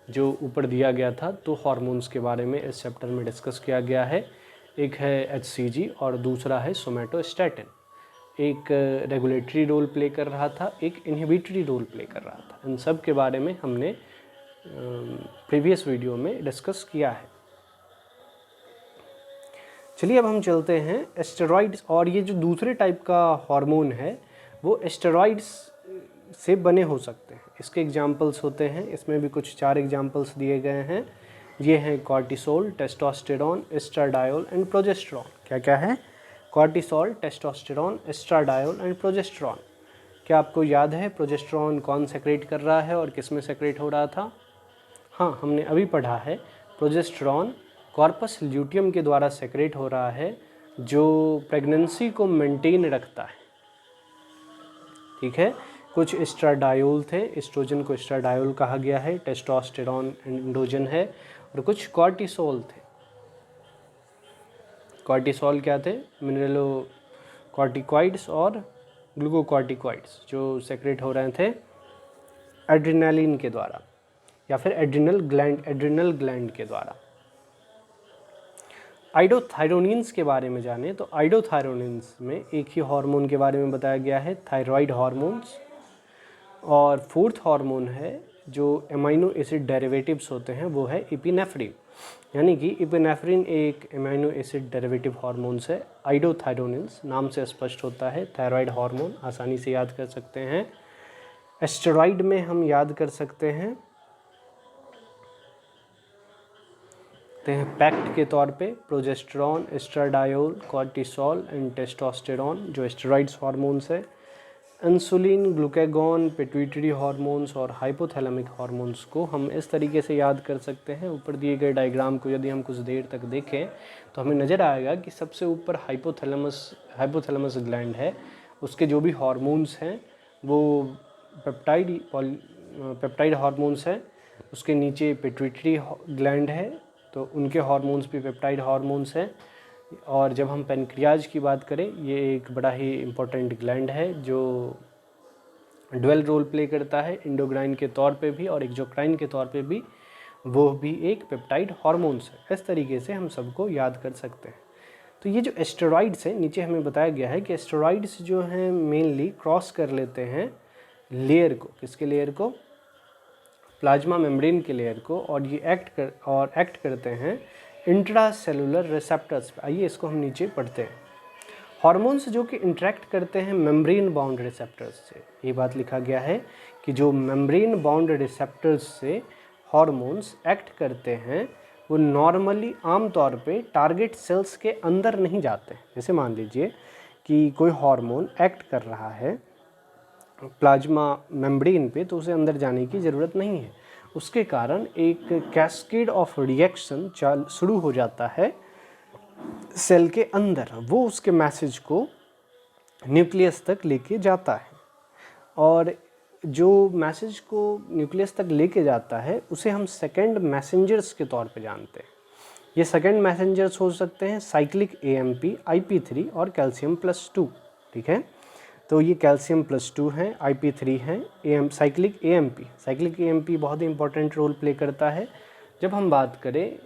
जो ऊपर दिया गया था। 2 हार्मोन्स के बारे में इस चैप्टर में डिस्कस किया गया है। एक है HCG और दूसरा है सोमैटोस्टैटिन। एक रेगुलेटरी रोल प्ले कर रहा था, एक इनहिबिटरी रोल प्ले कर रहा था। इन सब के बारे में हमने प्रीवियस वीडियो में डिस्कस किया है। चलिए अब हम चलते हैं एस्टेरॉइड्स। और ये जो दूसरे टाइप का हार्मोन है वो एस्टेरॉइड्स से बने हो सकते हैं। इसके एग्जाम्पल्स होते हैं, इसमें भी कुछ 4 एग्जाम्पल्स दिए गए हैं। ये हैं cortisol, testosterone, estradiol and progesterone. क्या क्या है? Cortisol, testosterone, estradiol and progesterone. क्या आपको याद है प्रोजेस्टेरॉन कौन सेक्रेट कर रहा है और किस में सेक्रेट हो रहा था? हाँ, हमने अभी पढ़ा है प्रोजेस्टेरॉन कॉर्पस ल्यूटियम के द्वारा सेक्रेट हो रहा है, जो प्रेगनेंसी को मेंटेन रखता है। ठीक है। कुछ एस्ट्राडायोल थे, एस्ट्रोजन को एस्ट्राडायोल कहा गया है, टेस्टोस्टेरॉन एंड्रोजन है, और कुछ कॉर्टिसोल थे। कॉर्टिसोल क्या थे? मिनरलोकॉर्टिकॉइड्स और ग्लूकोकॉर्टिकॉइड्स, जो सेक्रेट हो रहे थे एड्रेनालिन के द्वारा या फिर एड्रिनल ग्लैंड के द्वारा। आइडोथायरोनिन्स के बारे में जाने तो आइडोथायरोनिन्स में एक ही हार्मोन के बारे में बताया गया है, थायराइड हार्मोन्स। और 4th हार्मोन है जो एमाइनो एसिड डेरिवेटिव्स होते हैं, वो है इपिनेफ्रिन। यानी कि इपिनेफ्रिन एक एमाइनो एसिड डेरिवेटिव हार्मोन्स है। आइडोथायरोनिन्स नाम से स्पष्ट होता है, थायराइड हार्मोन आसानी से याद कर सकते हैं। एस्टेरॉइड में हम याद कर सकते हैं पैक्ट के तौर पे progesterone, estradiol, cortisol and testosterone, जो एस्टेरॉइड्स हार्मोन्स है। इंसुलिन, ग्लूकागॉन, पिट्यूटरी हार्मोन्स और हाइपोथैलेमिक हार्मोन्स को हम इस तरीके से याद कर सकते हैं। ऊपर दिए गए डायग्राम को यदि हम कुछ देर तक देखें तो हमें नज़र आएगा कि सबसे ऊपर हाइपोथैलेमस ग्लैंड है, उसके जो भी हार्मोन्स हैं वो पेप्टाइड हार्मोन्स हैं। उसके नीचे पिट्यूटरी ग्लैंड है, तो उनके हार्मोन्स भी पेप्टाइड हार्मोन्स हैं। और जब हम पेनक्रियाज की बात करें, ये एक बड़ा ही इम्पोर्टेंट ग्लैंड है जो ड्वेल रोल प्ले करता है, इंडोक्राइन के तौर पे भी और एक्सोक्राइन के तौर पे भी। वो भी एक पेप्टाइड हार्मोन्स है। इस तरीके से हम सबको याद कर सकते हैं। तो ये जो एस्टेरॉइड्स हैं, नीचे हमें बताया गया है कि एस्टेरॉइड्स जो हैं मेनली क्रॉस कर लेते हैं लेयर को। किसके लेयर को? प्लाज्मा मेम्ब्रेन के लेयर को। और ये एक्ट करते हैं इंट्रासेलुलर रिसेप्टर्स पे। आइए इसको हम नीचे पढ़ते हैं। हार्मोन्स जो कि इंटरेक्ट करते हैं मेम्ब्रेन बाउंड रिसेप्टर्स से। ये बात लिखा गया है कि जो मेम्ब्रेन बाउंड रिसेप्टर्स से हार्मोन्स एक्ट करते हैं वो नॉर्मली आमतौर पे टारगेट सेल्स के अंदर नहीं जाते। जैसे मान लीजिए कि कोई हार्मोन एक्ट कर रहा है प्लाज्मा मेम्ब्रेन पे, तो उसे अंदर जाने की ज़रूरत नहीं है। उसके कारण एक कैस्केड ऑफ रिएक्शन शुरू हो जाता है सेल के अंदर। वो उसके मैसेज को न्यूक्लियस तक लेके जाता है, और जो मैसेज को न्यूक्लियस तक लेके जाता है उसे हम सेकेंड मैसेंजर्स के तौर पे जानते हैं। ये सेकेंड मैसेंजर्स हो सकते हैं साइक्लिक AMP, IP3 और कैल्शियम +2। ठीक है, तो ये कैल्शियम +2 हैं, IP3 हैं, साइक्लिक AMP बहुत ही इंपॉर्टेंट रोल प्ले करता है। जब हम बात करें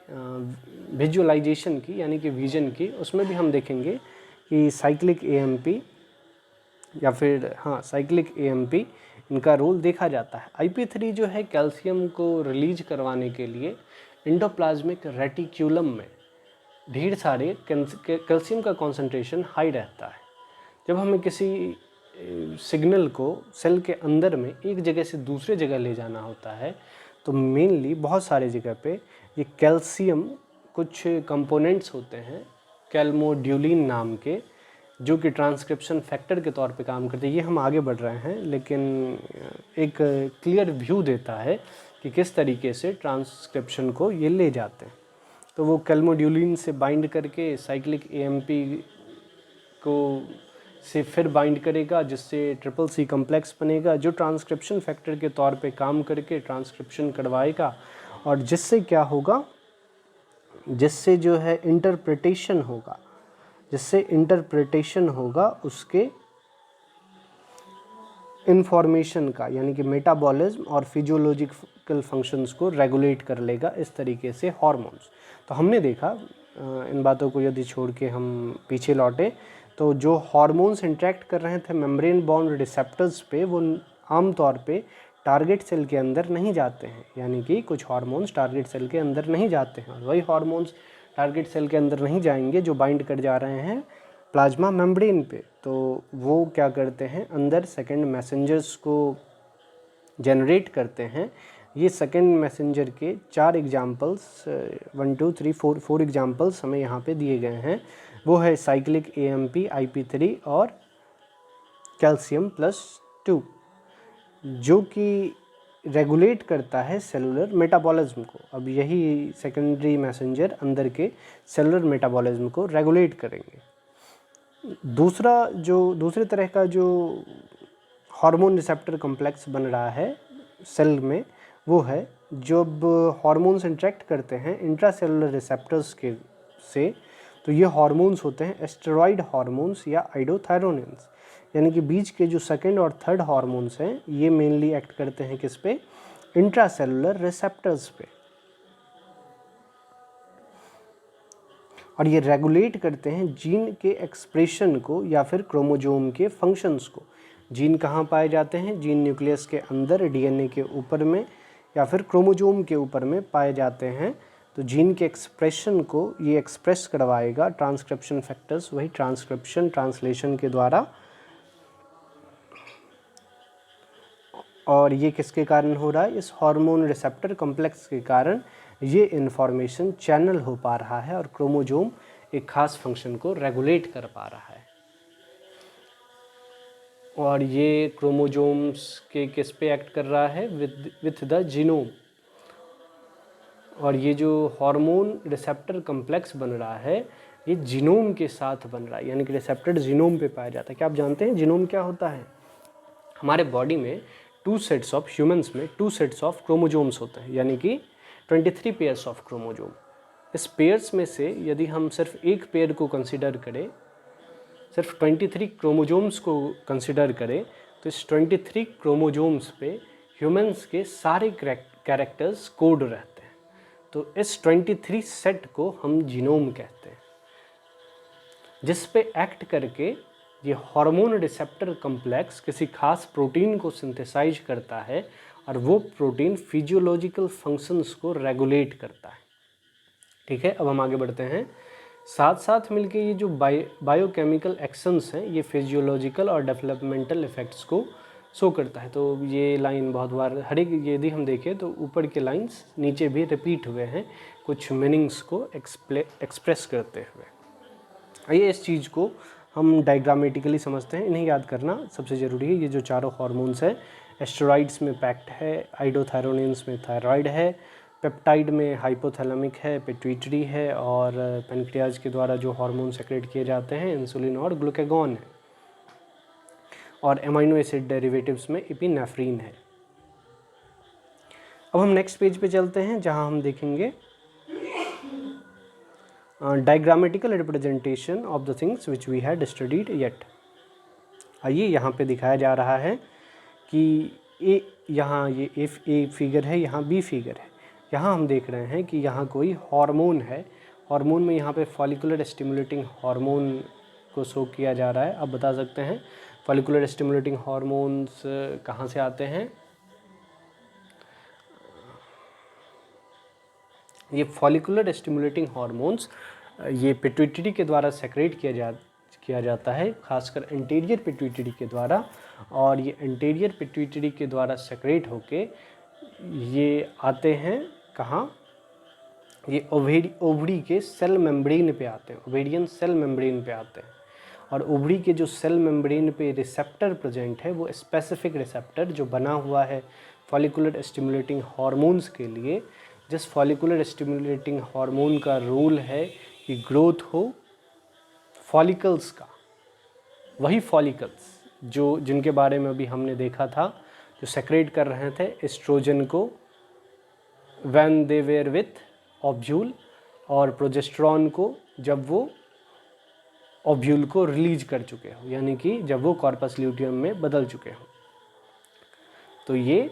विजुअलाइजेशन की, यानी कि विजन की, उसमें भी हम देखेंगे कि साइक्लिक AMP इनका रोल देखा जाता है। IP3 जो है कैल्शियम को रिलीज करवाने के लिए एंडोप्लाज्मिक रेटिक्यूलम में ढेर सारे कैल्शियम का कॉन्सेंट्रेशन हाई रहता है। जब हमें किसी सिग्नल को सेल के अंदर में एक जगह से दूसरे जगह ले जाना होता है, तो मेनली बहुत सारे जगह पे ये कैल्शियम कुछ कंपोनेंट्स होते हैं कैल्मोड्यूलिन नाम के, जो कि ट्रांसक्रिप्शन फैक्टर के तौर पे काम करते हैं। ये हम आगे बढ़ रहे हैं, लेकिन एक क्लियर व्यू देता है कि किस तरीके से ट्रांसक्रिप्शन को ये ले जाते हैं। तो वो कैल्मोड्यूलिन से बाइंड करके साइक्लिक एएमपी को से फिर बाइंड करेगा, जिससे ट्रिपल सी कम्प्लेक्स बनेगा, जो ट्रांसक्रिप्शन फैक्टर के तौर पे काम करके ट्रांसक्रिप्शन करवाएगा। और जिससे क्या होगा, जिससे जो है इंटरप्रिटेशन होगा, उसके इन्फॉर्मेशन का, यानी कि मेटाबॉलिज्म और फिजियोलॉजिकल फंक्शंस को रेगुलेट कर लेगा इस तरीके से हार्मोन्स। तो हमने देखा, इन बातों को यदि छोड़ के हम पीछे लौटे, तो जो हार्मोन्स इंटरेक्ट कर रहे थे मेम्ब्रेन बाउंड रिसेप्टर्स पे, वो आमतौर पे टारगेट सेल के अंदर नहीं जाते हैं। यानी कि कुछ हार्मोन्स टारगेट सेल के अंदर नहीं जाते हैं, और वही हार्मोन्स टारगेट सेल के अंदर नहीं जाएंगे जो बाइंड कर जा रहे हैं प्लाज्मा मेम्ब्रेन पे। तो वो क्या करते हैं, अंदर सेकंड मैसेंजर्स को जनरेट करते हैं। ये सेकंड मैसेंजर के 4 एग्जाम्पल्स, 1 2 3 4 एग्जाम्पल्स हमें यहाँ पे दिए गए हैं। वो है साइक्लिक एएमपी, IP3 और कैल्शियम+2, जो कि रेगुलेट करता है सेलुलर मेटाबॉलिज्म को। अब यही सेकेंडरी मैसेंजर अंदर के सेलुलर मेटाबॉलिज्म को रेगुलेट करेंगे। दूसरे तरह का जो हार्मोन रिसेप्टर कॉम्प्लेक्स बन रहा है सेल में, वो है जब हार्मोन्स इंटरेक्ट करते हैं इंट्रासेलुलर रिसेप्टर्स के से, तो ये हार्मोन्स होते हैं एस्टेरॉइड हार्मोन्स या आइडोथायरोनिन्स। यानी कि बीच के जो सेकंड और थर्ड हार्मोन्स हैं, ये मेनली एक्ट करते हैं किस पे, इंट्रासेलुलर रिसेप्टर्स पे, और ये रेगुलेट करते हैं जीन के एक्सप्रेशन को या फिर क्रोमोजोम के फंक्शंस को। जीन कहाँ पाए जाते हैं, जीन न्यूक्लियस के अंदर, डीएनए के ऊपर में या फिर क्रोमोजोम के ऊपर में पाए जाते हैं। तो जीन के एक्सप्रेशन को ये एक्सप्रेस करवाएगा ट्रांसक्रिप्शन फैक्टर्स, वही ट्रांसक्रिप्शन ट्रांसलेशन के द्वारा। और ये किसके कारण हो रहा है, इस हार्मोन रिसेप्टर कॉम्प्लेक्स के कारण ये इन्फॉर्मेशन चैनल हो पा रहा है और क्रोमोजोम एक खास फंक्शन को रेगुलेट कर पा रहा है। और ये क्रोमोजोम्स के किस पे एक्ट कर रहा है, विथ द जीनोम। और ये जो हार्मोन रिसेप्टर कॉम्प्लेक्स बन रहा है, ये जीनोम के साथ बन रहा है, यानी कि रिसेप्टर जीनोम पे पाया जाता है। क्या आप जानते हैं जीनोम क्या होता है? हमारे बॉडी में 2 सेट्स ऑफ, ह्यूमंस में 2 सेट्स ऑफ क्रोमोजोम्स होते हैं, यानी कि 23 पेयर्स ऑफ क्रोमोजोम। इस पेयर्स में से यदि हम सिर्फ एक पेयर को कंसिडर करें, सिर्फ 23 क्रोमोजोम्स को कंसिडर करें, तो इस 23 क्रोमोजोम्स पे ह्यूमंस के सारे कैरेक्टर्स कोड रहते हैं। तो इस 23 सेट को हम जीनोम कहते हैं, जिस पे एक्ट करके ये हार्मोन रिसेप्टर कॉम्प्लेक्स किसी खास प्रोटीन को सिंथेसाइज करता है, और वो प्रोटीन फिजियोलॉजिकल फंक्शंस को रेगुलेट करता है। ठीक है, अब हम आगे बढ़ते हैं। साथ साथ मिलके ये जो बायोकेमिकल एक्शंस हैं, ये फिजियोलॉजिकल और डेवलपमेंटल इफ़ेक्ट्स को शो करता है। तो ये लाइन बहुत बार, हर एक यदि हम देखें तो ऊपर के लाइंस नीचे भी रिपीट हुए हैं, कुछ मीनिंग्स को एक्सप्रेस करते हुए। आइए इस चीज़ को हम डायग्रामेटिकली समझते हैं। इन्हें याद करना सबसे ज़रूरी है। ये जो चारों हार्मोन्स हैं, एस्टेरॉइड्स में पैक्ट है, आइडोथायरोनिन्स में थायराइड है, पेप्टाइड में हाइपोथैलेमिक है, पिट्यूटरी है, और पैनक्रियाज के द्वारा जो हार्मोन सेक्रेट किए जाते हैं इंसुलिन और ग्लूकागॉन है, और एमाइनो एसिड डेरिवेटिव्स में एपिनेफ्रीन है। अब हम नेक्स्ट पेज पे चलते हैं, जहां हम देखेंगे diagrammatical representation of the things which we had studied yet. आइए यहाँ पे दिखाया जा रहा है कि यहाँ ये ए फिगर है, यहाँ बी फिगर है। यहाँ हम देख रहे हैं कि यहाँ कोई हार्मोन है। हार्मोन में यहाँ पे फॉलिकुलर स्टिमुलेटिंग हार्मोन को शो किया जा रहा है। आप बता सकते हैं फॉलिकुलर स्टिमुलेटिंग हार्मोन्स कहाँ से आते हैं? ये फॉलिकुलर स्टिमुलेटिंग हार्मोन्स ये पिट्यूटरी के द्वारा सेक्रेट किया जाता है, खासकर एंटीरियर पिट्यूटरी के द्वारा। और ये एंटीरियर पिट्यूटरी के द्वारा सेक्रेट होके ये आते हैं कहाँ? ये ओवरी के सेल मेम्ब्रेन पे आते हैं, ओवेरियन सेल मेम्ब्रेन पे आते हैं। और ओवरी के जो सेल मेम्ब्रेन पे रिसेप्टर प्रेजेंट है वो स्पेसिफिक रिसेप्टर जो बना हुआ है फॉलिकुलर स्टिमुलेटिंग हार्मोन्स के लिए, जिस फॉलिकुलर स्टिमुलेटिंग हार्मोन का रोल है कि ग्रोथ हो फॉलिकल्स का, वही फॉलिकल्स जो जिनके बारे में अभी हमने देखा था, जो सेक्रेट कर रहे थे एस्ट्रोजन को when they were with ovule, और प्रोजेस्टेरॉन को जब वो ओव्यूल को रिलीज कर चुके हो, यानी कि जब वो कॉर्पस ल्यूटियम में बदल चुके हो। तो ये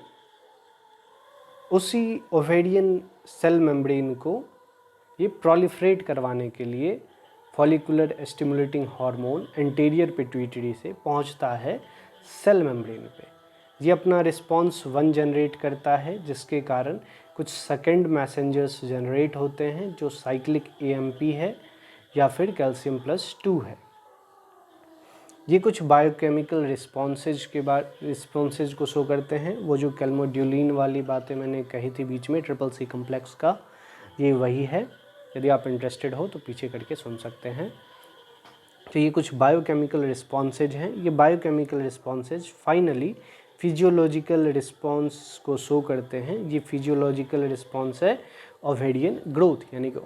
उसी ओवेरियन सेल मेम्ब्रेन को ये प्रोलिफरेट करवाने के लिए follicular stimulating hormone anterior pituitary से पहुंचता है सेल मेम्ब्रेन पे। ये अपना रिस्पॉन्स 1 जनरेट करता है, जिसके कारण कुछ सेकेंड मैसेंजर्स जनरेट होते हैं जो साइक्लिक एएमपी है या फिर कैल्शियम+2 है। ये कुछ बायोकेमिकल रिस्पॉन्सेज को शो करते हैं। वो जो कैल्मोड्यूलिन वाली बातें मैंने कही थी बीच में CCC कम्प्लेक्स का, ये वही है। यदि आप इंटरेस्टेड हो तो पीछे करके सुन सकते हैं। तो ये कुछ बायोकेमिकल रिस्पॉन्सेज हैं। ये biochemical responses finally physiological response को शो करते हैं। ये फिजियोलॉजिकल रिस्पॉन्स है ओवेरियन ग्रोथ, यानी कि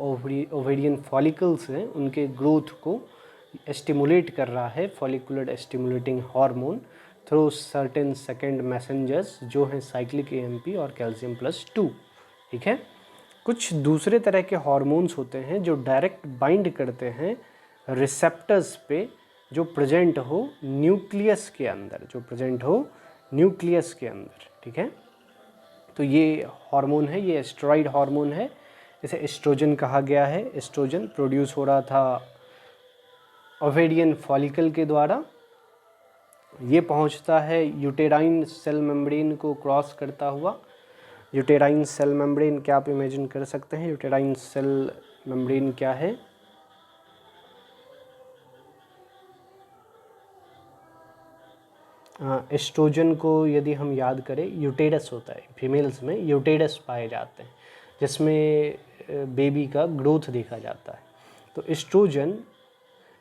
ओवेरियन फॉलिकल्स हैं उनके ग्रोथ को स्टिमुलेट कर रहा है follicular stimulating hormone through certain second messengers जो हैं साइक्लिक एएमपी और कैल्शियम+2। ठीक है। कुछ दूसरे तरह के हार्मोन्स होते हैं जो डायरेक्ट बाइंड करते हैं रिसेप्टर्स पे जो प्रेजेंट हो न्यूक्लियस के अंदर, ठीक है। तो ये हार्मोन है, ये स्टेरॉइड हार्मोन है, इसे एस्ट्रोजन कहा गया है। एस्ट्रोजन प्रोड्यूस हो रहा था ओवेरियन फॉलिकल के द्वारा। ये पहुंचता है यूटेराइन सेल मेम्ब्रेन को क्रॉस करता हुआ। यूटेराइन सेल मेम्ब्रेन क्या आप इमेजिन कर सकते हैं? यूटेराइन सेल मेम्ब्रेन क्या है? एस्ट्रोजन को यदि हम याद करें, यूटेरस होता है, फीमेल्स में यूटेरस पाए जाते हैं जिसमें बेबी का ग्रोथ देखा जाता है। तो एस्ट्रोजन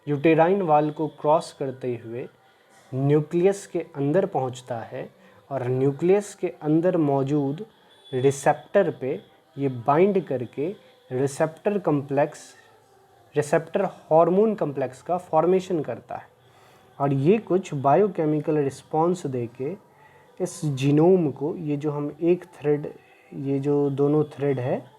यूटेराइन वाल को क्रॉस करते हुए न्यूक्लियस के अंदर पहुंचता है और न्यूक्लियस के अंदर मौजूद रिसेप्टर पे ये बाइंड करके रिसेप्टर हार्मोन कम्प्लेक्स का फॉर्मेशन करता है। और ये कुछ बायोकेमिकल रिस्पॉन्स देके इस जीनोम को, ये जो हम एक थ्रेड, ये जो दोनों थ्रेड है,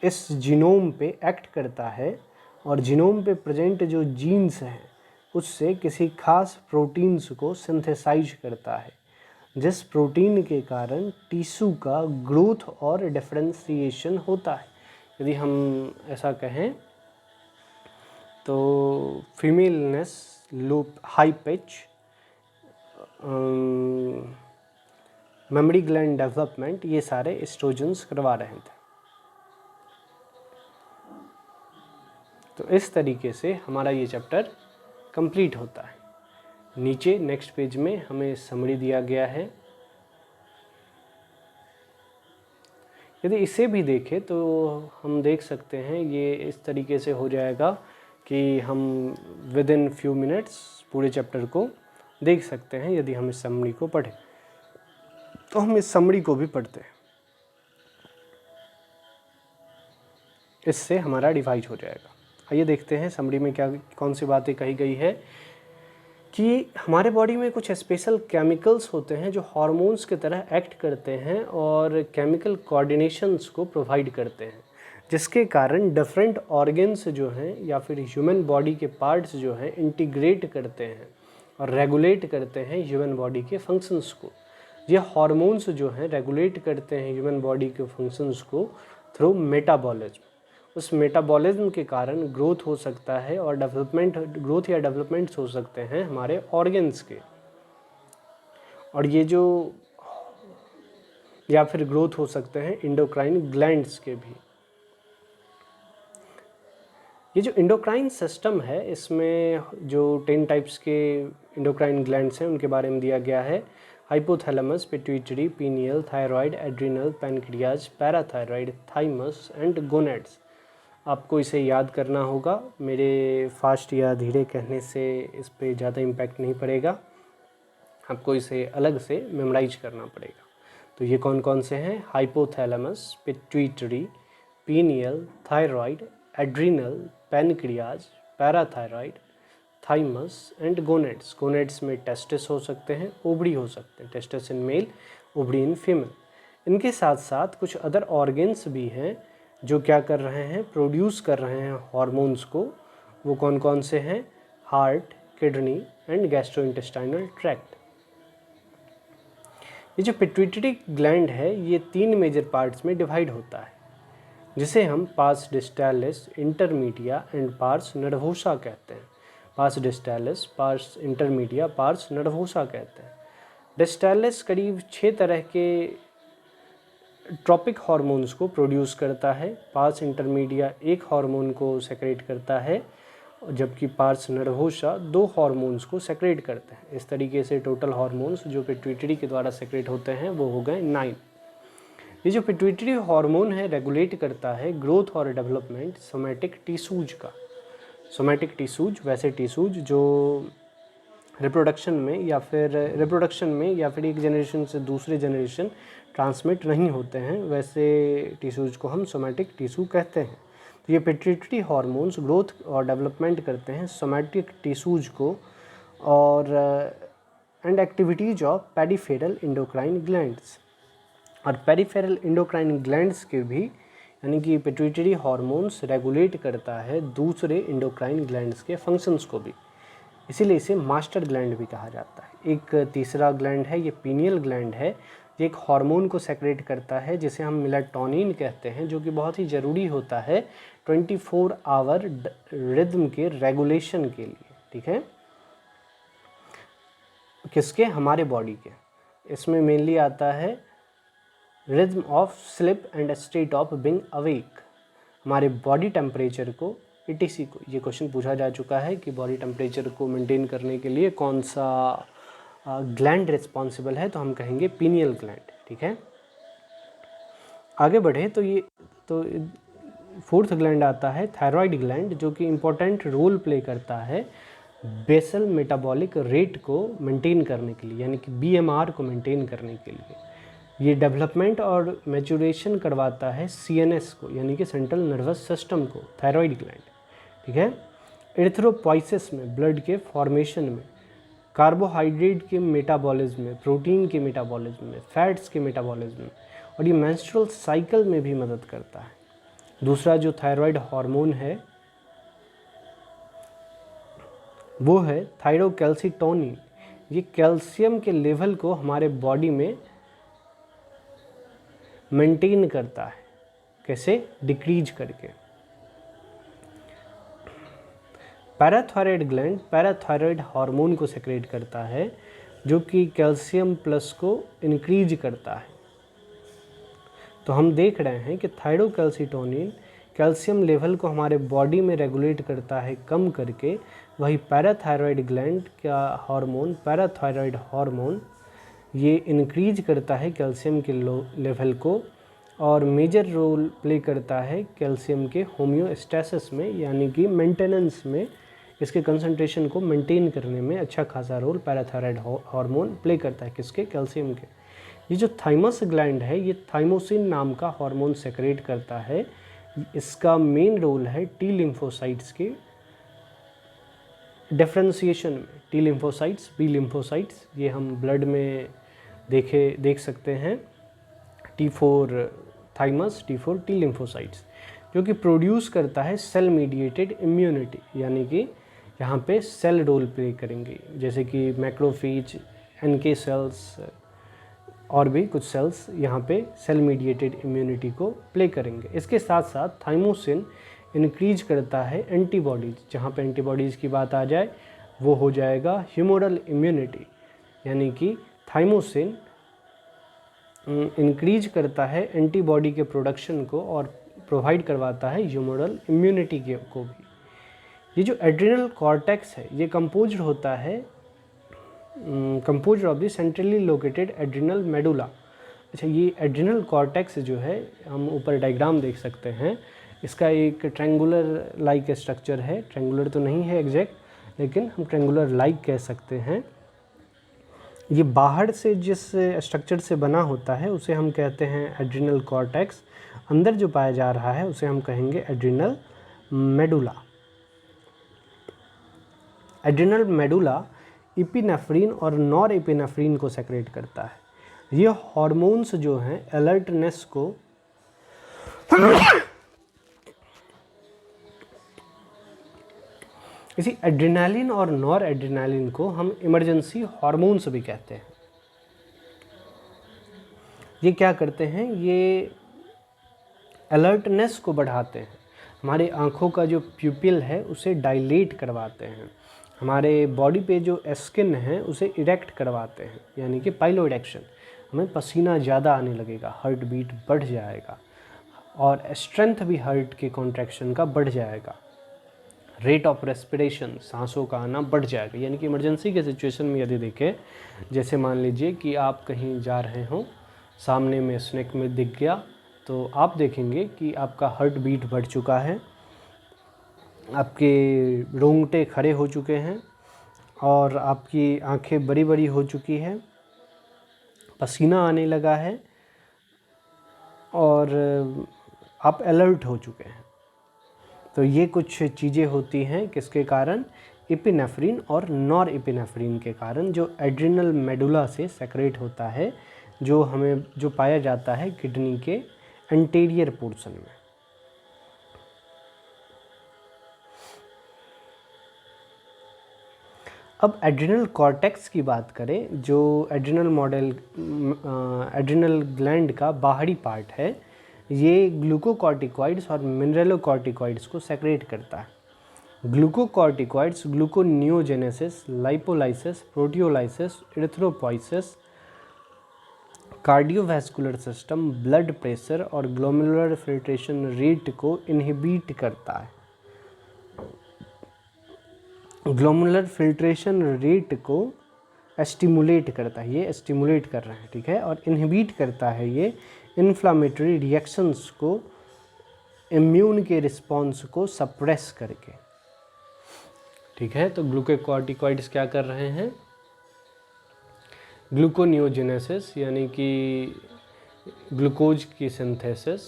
इस जीनोम पे एक्ट करता है और जीनोम पे प्रेजेंट जो जीन्स हैं उससे किसी खास प्रोटीन्स को सिंथेसाइज करता है, जिस प्रोटीन के कारण टिश्यू का ग्रोथ और डिफरेंशिएशन होता है। यदि हम ऐसा कहें तो femaleness, low high pitch, memory gland development, ये सारे एस्ट्रोजन्स करवा रहे थे। तो इस तरीके से हमारा ये चैप्टर कंप्लीट होता है। नीचे नेक्स्ट पेज में हमें समरी दिया गया है। यदि इसे भी देखें तो हम देख सकते हैं ये इस तरीके से हो जाएगा कि हम विद इन फ्यू मिनट्स पूरे चैप्टर को देख सकते हैं। यदि हम इस समरी को पढ़ें तो हम इस समरी को भी पढ़ते हैं, इससे हमारा डिवाइड हो जाएगा। आइए देखते हैं समरी में क्या कौन सी बातें कही गई है। कि हमारे बॉडी में कुछ स्पेशल केमिकल्स होते हैं जो हार्मोन्स की तरह एक्ट करते हैं और केमिकल कोऑर्डिनेशंस को प्रोवाइड करते हैं, जिसके कारण डिफरेंट ऑर्गन्स जो हैं या फिर ह्यूमन बॉडी के पार्ट्स जो हैं इंटीग्रेट करते हैं और रेगुलेट करते हैं ह्यूमन बॉडी के फंक्शंस को। ये हार्मोन्स जो हैं रेगुलेट करते हैं ह्यूमन बॉडी के फंक्शंस को थ्रू मेटाबॉलिज्म। उस मेटाबॉलिज्म के कारण ग्रोथ हो सकता है और ग्रोथ या डेवलपमेंट्स हो सकते हैं हमारे ऑर्गन्स के, और ये जो या फिर ग्रोथ हो सकते हैं इंडोक्राइन ग्लैंड्स के भी। ये जो इंडोक्राइन सिस्टम है इसमें जो 10 टाइप्स के इंडोक्राइन ग्लैंड्स हैं उनके बारे में दिया गया है। Hypothalamus, pituitary, pineal, thyroid, adrenal, pancreas, parathyroid, thymus and gonads आपको इसे याद करना होगा। मेरे फास्ट या धीरे कहने से इस पे ज़्यादा इम्पैक्ट नहीं पड़ेगा, आपको इसे अलग से मेमोराइज करना पड़ेगा। तो ये कौन कौन से हैं? Hypothalamus, pituitary, pineal, thyroid, adrenal, pancreas, parathyroid, thymus and gonads. Gonads में टेस्टिस हो सकते हैं, ओवरी हो सकते हैं, testis in male, ovary in female. इनके साथ साथ कुछ अदर ऑर्गन्स भी हैं जो क्या कर रहे हैं, प्रोड्यूस कर रहे हैं हॉर्मोन्स को। वो कौन कौन से हैं? Heart, kidney and gastrointestinal tract. ये जो पिट्यूटरी ग्लैंड है ये 3 मेजर पार्ट्स में डिवाइड होता है, जिसे हम pars distalis, intermedia and pars nervosa कहते हैं। Pars distalis, pars intermedia, pars nervosa कहते हैं। डिस्टालिस करीब 6 तरह के ट्रॉपिक हार्मोन्स को प्रोड्यूस करता है। पार्स इंटरमीडिया एक हार्मोन को सेक्रेट करता है, जबकि पार्स नर्वोसा 2 हार्मोन्स को सेक्रेट करते हैं। इस तरीके से टोटल हार्मोन्स जो पिट्यूटरी के द्वारा सेक्रेट होते हैं वो हो गए 9। ये जो पिट्यूटरी हार्मोन है रेगुलेट करता है ग्रोथ और डेवलपमेंट सोमैटिक टिश्यूज का। सोमैटिक टिश्यूज वैसे टिश्यूज जो रिप्रोडक्शन में या फिर एक जनरेशन से दूसरे जनरेशन ट्रांसमिट नहीं होते हैं, वैसे टिश्यूज को हम सोमैटिक टिश्यू कहते हैं। तो ये पिट्यूटरी हार्मोन्स ग्रोथ और डेवलपमेंट करते हैं सोमैटिक टिश्यूज को और and activities of peripheral endocrine glands. और पेरिफेरल एंडोक्राइन ग्लैंड्स के भी यानी कि पिट्यूटरी हार्मोन्स रेगुलेट करता है दूसरे एंडोक्राइन ग्लैंड्स के फंक्शंस को भी, इसीलिए इसे मास्टर ग्लैंड भी कहा जाता है। एक तीसरा ग्लैंड है, ये पीनियल ग्लैंड है। ये एक हार्मोन को सेक्रेट करता है जिसे हम मेलाटोनिन कहते हैं, जो कि बहुत ही ज़रूरी होता है 24 आवर रिदम के रेगुलेशन के लिए। ठीक है, किसके? हमारे बॉडी के। इसमें मेनली आता है rhythm of slip and state of being awake. हमारे बॉडी टेम्परेचर को ETC को ये क्वेश्चन पूछा जा चुका है कि बॉडी टेम्परेचर को मेंटेन करने के लिए कौन सा ग्लैंड रिस्पॉन्सिबल है, तो हम कहेंगे पीनियल ग्लैंड। ठीक है, आगे बढ़े तो 4th ग्लैंड आता है थायराइड ग्लैंड, जो कि इम्पोर्टेंट रोल प्ले करता है बेसल मेटाबॉलिक रेट को मेंटेन करने के लिए, यानी कि BMR को मेंटेन करने के लिए। ये डेवलपमेंट और मैच्योरेशन करवाता है CNS को, यानी कि सेंट्रल नर्वस सिस्टम को, थायराइड ग्लैंड। ठीक है, एरिथ्रोपोइसिस में, ब्लड के फॉर्मेशन में, कार्बोहाइड्रेट के मेटाबॉलिज्म में, प्रोटीन के मेटाबॉलिज्म में, फैट्स के मेटाबॉलिज्म में, और ये मेंस्ट्रुअल साइकिल में भी मदद करता है। दूसरा जो थायराइड हार्मोन है वो है थायरोकैल्सिटोनिन। ये कैल्शियम के लेवल को हमारे बॉडी में मेंटेन करता है, कैसे? डिक्रीज करके। पैराथायराइड ग्लैंड पैराथायराइड हार्मोन को सेक्रेट करता है, जो कि कैल्शियम प्लस को इंक्रीज करता है। तो हम देख रहे हैं कि थायरोकैल्सिटोनिन कैल्शियम लेवल को हमारे बॉडी में रेगुलेट करता है कम करके, वही पैराथायराइड ग्लैंड का हार्मोन, पैराथायराइड हार्मोन, ये इंक्रीज करता है कैल्शियम के लेवल को और मेजर रोल प्ले करता है कैल्शियम के होम्योस्टैसिस में, यानी कि मेंटेनेंस में, इसके कंसंट्रेशन को मेंटेन करने में अच्छा खासा रोल पैराथायराइड हार्मोन प्ले करता है। किसके? कैल्शियम के। ये जो थाइमस ग्लैंड है ये थाइमोसिन नाम का हार्मोन सेक्रेट करता है। इसका मेन रोल है टी लिम्फोसाइट्स के डिफरेंशिएशन में। टी लिम्फोसाइट्स, बी लिम्फोसाइट्स, ये हम ब्लड में देख सकते हैं। T4 thymus, T4 T lymphocytes, जो कि प्रोड्यूस करता है सेल मीडिएटेड इम्यूनिटी, यानी कि यहाँ पे सेल रोल प्ले करेंगे, जैसे कि मैक्रोफेज, NK सेल्स और भी कुछ सेल्स यहाँ पे सेल मीडिएटेड इम्यूनिटी को प्ले करेंगे। इसके साथ साथ थाइमोसिन इंक्रीज करता है एंटीबॉडीज़। जहाँ पे एंटीबॉडीज़ की बात आ जाए वो हो जाएगा ह्यूमोरल इम्यूनिटी, यानी कि थाइमोसिन इंक्रीज करता है एंटीबॉडी के प्रोडक्शन को और प्रोवाइड करवाता है ह्यूमोरल इम्यूनिटी को भी। ये जो एड्रिनल कॉर्टेक्स है ये कंपोज्ड होता है composed of the centrally located adrenal medulla. अच्छा, ये एड्रिनल कॉर्टेक्स जो है, हम ऊपर डायग्राम देख सकते हैं, इसका एक ट्रायंगुलर लाइक स्ट्रक्चर है, ट्रायंगुलर तो नहीं है एग्जैक्ट, लेकिन हम ट्रायंगुलर लाइक कह सकते हैं। ये बाहर से जिस स्ट्रक्चर से बना होता है उसे हम कहते हैं एड्रिनल कॉर्टेक्स, अंदर जो पाया जा रहा है उसे हम कहेंगे adrenal medulla. Adrenal medulla epinephrine और नॉर इपिनेफ्रिन को सेक्रेट करता है। ये हॉर्मोन्स जो हैं अलर्टनेस को इसी एड्रेनालिन और नॉर एड्रेनालिन को हम इमरजेंसी हार्मोन्स भी कहते हैं। ये क्या करते हैं, ये अलर्टनेस को बढ़ाते हैं, हमारे आँखों का जो प्यूपिल है उसे डायलेट करवाते हैं, हमारे बॉडी पे जो स्किन है उसे इरेक्ट करवाते हैं, यानी कि पाइलोइरेक्शन, हमें पसीना ज़्यादा आने लगेगा, हार्ट बीट बढ़ जाएगा और स्ट्रेंथ भी हार्ट के कॉन्ट्रैक्शन का बढ़ जाएगा, रेट ऑफ रेस्पिरेशन, सांसों का आना बढ़ जाएगा। यानी कि इमरजेंसी के सिचुएशन में यदि देखें, जैसे मान लीजिए कि आप कहीं जा रहे हों, सामने में स्नेक में दिख गया, तो आप देखेंगे कि आपका हार्ट बीट बढ़ चुका है, आपके रोंगटे खड़े हो चुके हैं और आपकी आंखें बड़ी बड़ी हो चुकी है, पसीना आने लगा है और आप अलर्ट हो चुके हैं। तो ये कुछ चीज़ें होती हैं किसके कारण, इपिनेफ्रिन और नॉर इपिनेफ्रिन के कारण, जो एड्रिनल मेडुला से सेक्रेट होता है, जो हमें जो पाया जाता है किडनी के एंटीरियर पोर्शन में। अब एड्रिनल कॉर्टेक्स की बात करें, जो एड्रिनल ग्लैंड का बाहरी पार्ट है, ये ग्लूकोकॉर्टिकॉइड्स और मिनरलोकॉर्टिकॉइड्स को सेक्रेट करता है। Glucocorticoids gluconeogenesis, lipolysis, proteolysis, erythropoiesis, cardiovascular system, blood pressure और ग्लोमेरुलर फिल्ट्रेशन रेट को इनहिबिट करता है। ग्लोमेरुलर फिल्ट्रेशन रेट को स्टिमुलेट करता है, ये स्टिमुलेट कर रहे हैं, ठीक है, और इनहिबिट करता है ये इन्फ्लामेटरी रिएक्शंस को, इम्यून के रिस्पॉन्स को सप्रेस करके, ठीक है। तो ग्लूकोकॉर्टिकॉइड्स क्या कर रहे हैं, ग्लूकोनियोजेनेसिस यानी कि ग्लूकोज की सिंथेसिस,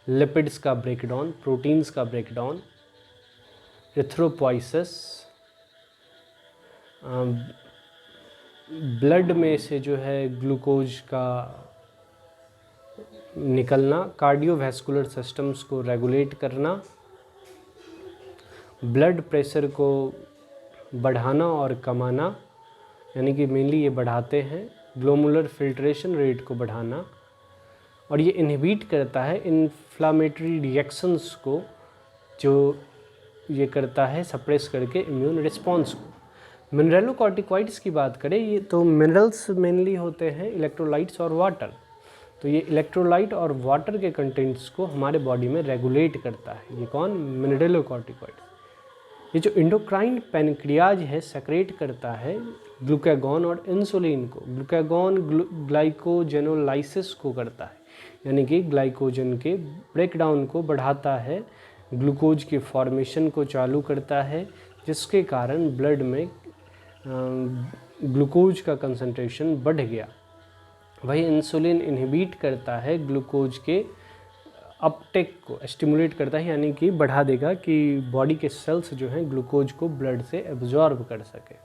लिपिड्स का ब्रेकडाउन, प्रोटीन्स का ब्रेकडाउन, इरिथ्रोपोइसिस, ब्लड में से जो है ग्लूकोज का निकलना, कार्डियोवैस्कुलर सिस्टम्स को रेगुलेट करना, ब्लड प्रेशर को बढ़ाना और कमाना, यानी कि मेनली ये बढ़ाते हैं, ग्लोमेरुलर फिल्ट्रेशन रेट को बढ़ाना, और ये इनहिबिट करता है इन्फ्लामेटरी रिएक्शंस को, जो ये करता है सप्रेस करके इम्यून रिस्पॉन्स को। मिनरलोकॉर्टिकॉइड्स की बात करें, ये तो मिनरल्स मेनली होते हैं, इलेक्ट्रोलाइट्स और वाटर, तो ये इलेक्ट्रोलाइट और वाटर के कंटेंट्स को हमारे बॉडी में रेगुलेट करता है। ये कौन, मिनरलोकॉर्टिकॉइड्स। ये जो एंडोक्राइन पैनक्रियाज है सेक्रेट करता है ग्लूकागॉन और इंसुलिन को। ग्लूकागॉन ग्लाइकोजेनोलाइसिस को करता है, यानी कि ग्लाइकोजन के ब्रेकडाउन को बढ़ाता है, ग्लूकोज के फॉर्मेशन को चालू करता है, जिसके कारण ब्लड में ग्लूकोज का कंसंट्रेशन बढ़ गया। वही इंसुलिन इनहिबिट करता है ग्लूकोज के अपटेक को, स्टिमुलेट करता है, यानी कि बढ़ा देगा कि बॉडी के सेल्स जो हैं ग्लूकोज को ब्लड से एब्जॉर्ब कर सके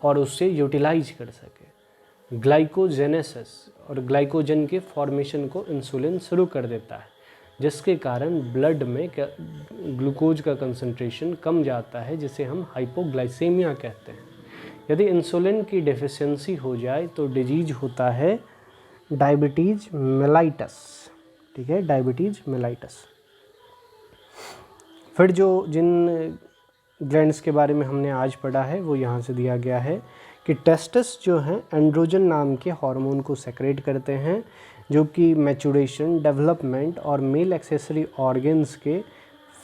और उससे यूटिलाइज कर सके। ग्लाइकोजेनेसिस और ग्लाइकोजन के फॉर्मेशन को इंसुलिन शुरू कर देता है, जिसके कारण ब्लड में ग्लूकोज का कंसंट्रेशन कम जाता है, जिसे हम हाइपोग्लाइसेमिया कहते हैं। यदि इंसुलिन की डेफिशिएंसी हो जाए तो डिजीज होता है डायबिटीज मेलाइटस, ठीक है, डायबिटीज मेलाइटस। फिर जिन ग्लैंड्स के बारे में हमने आज पढ़ा है वो यहाँ से दिया गया है कि टेस्टस जो हैं एंड्रोजन नाम के हार्मोन को सेक्रेट करते हैं, जो कि मैचुरेशन, डेवलपमेंट और मेल एक्सेसरी ऑर्गन्स के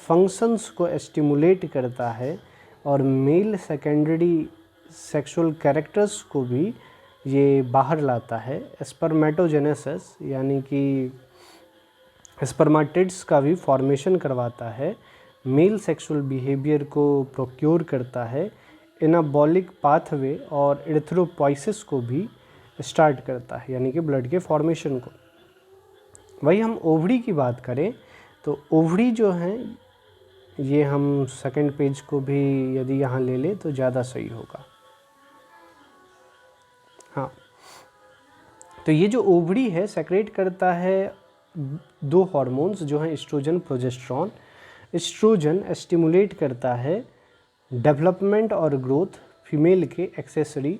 फंक्शंस को स्टिमुलेट करता है, और मेल सेकेंडरी सेक्सुअल कैरेक्टर्स को भी ये बाहर लाता है। स्पर्मेटोजेनेसिस यानी कि स्पर्मेटिड्स का भी फॉर्मेशन करवाता है, मेल सेक्सुअल बिहेवियर को प्रोक्योर करता है, एनाबॉलिक पाथवे और एरिथ्रोपोइसिस को भी स्टार्ट करता है, यानी कि ब्लड के फॉर्मेशन को। वही हम ओवरी की बात करें तो ओवरी जो हैं, ये हम सेकंड पेज को भी यदि यहाँ ले लें तो ज़्यादा सही होगा। हाँ, तो ये जो ओवरी है सेक्रेट करता है दो हार्मोन्स जो हैं एस्ट्रोजन प्रोजेस्टेरॉन। एस्ट्रोजन स्टिमुलेट करता है डेवलपमेंट और ग्रोथ फीमेल के एक्सेसरी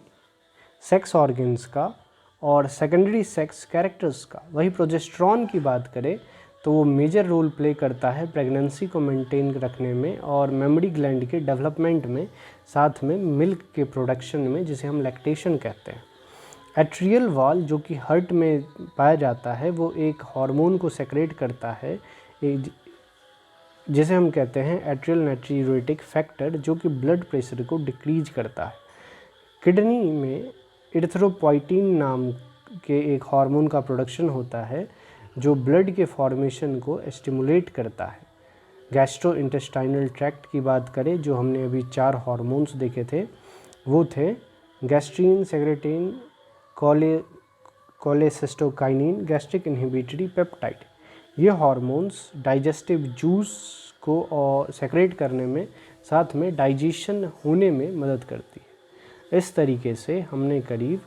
सेक्स ऑर्गन्स का और सेकेंडरी सेक्स कैरेक्टर्स का। वही प्रोजेस्टेरॉन की बात करें तो वो मेजर रोल प्ले करता है प्रेगनेंसी को मेंटेन रखने में और मेमोरी ग्लैंड के डेवलपमेंट में, साथ में मिल्क के प्रोडक्शन में, जिसे हम लैक्टेशन कहते हैं। एट्रियल वॉल जो कि हार्ट में पाया जाता है, वो एक हार्मोन को सेक्रेट करता है जिसे हम कहते हैं एट्रियल नाइट्रियूरेटिक फैक्टर, जो कि ब्लड प्रेशर को डिक्रीज करता है। किडनी में इरिथ्रोपोइटीन नाम के एक हार्मोन का प्रोडक्शन होता है जो ब्लड के फॉर्मेशन को स्टिमुलेट करता है। गैस्ट्रो इंटेस्टाइनल ट्रैक्ट की बात करें, जो हमने अभी 4 हार्मोन्स देखे थे, वो थे gastrin, secretin, cholecystokinin, gastric inhibitory peptide. ये हार्मोन्स डाइजेस्टिव जूस को सेक्रेट करने में, साथ में डाइजेशन होने में मदद करती है। इस तरीके से हमने करीब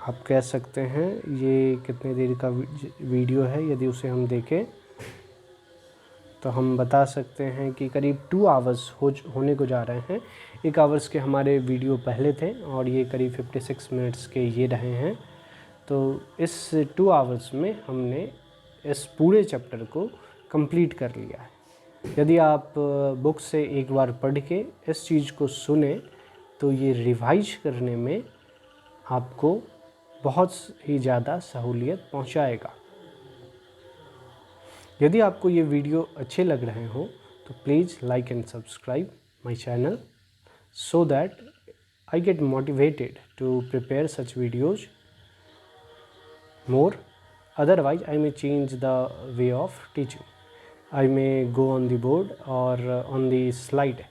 आप कह सकते हैं ये कितने देर का वीडियो है, यदि उसे हम देखें तो हम बता सकते हैं कि करीब 2 आवर्स होने को जा रहे हैं। 1 आवर्स के हमारे वीडियो पहले थे और ये करीब 56 मिनट्स के ये रहे हैं। तो इस 2 आवर्स में हमने इस पूरे चैप्टर को कंप्लीट कर लिया है। यदि आप बुक से एक बार पढ़ के इस चीज़ को सुने तो ये रिवाइज करने में आपको बहुत ही ज़्यादा सहूलियत पहुंचाएगा। यदि आपको ये वीडियो अच्छे लग रहे हो तो please like and subscribe my channel so that I get motivated to prepare such videos more. Otherwise I may change the way of teaching. I may go on the board or on the slide.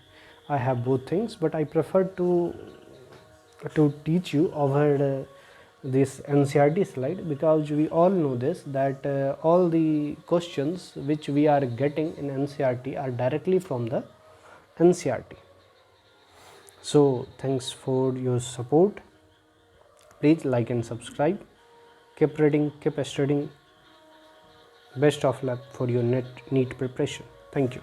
I have both things, but I prefer to teach you over this NCERT slide, because we all know this, that all the questions which we are getting in NCERT are directly from the NCERT. So thanks for your support. Please like and subscribe. Keep reading, keep studying. Best of luck for your NEET preparation. Thank you.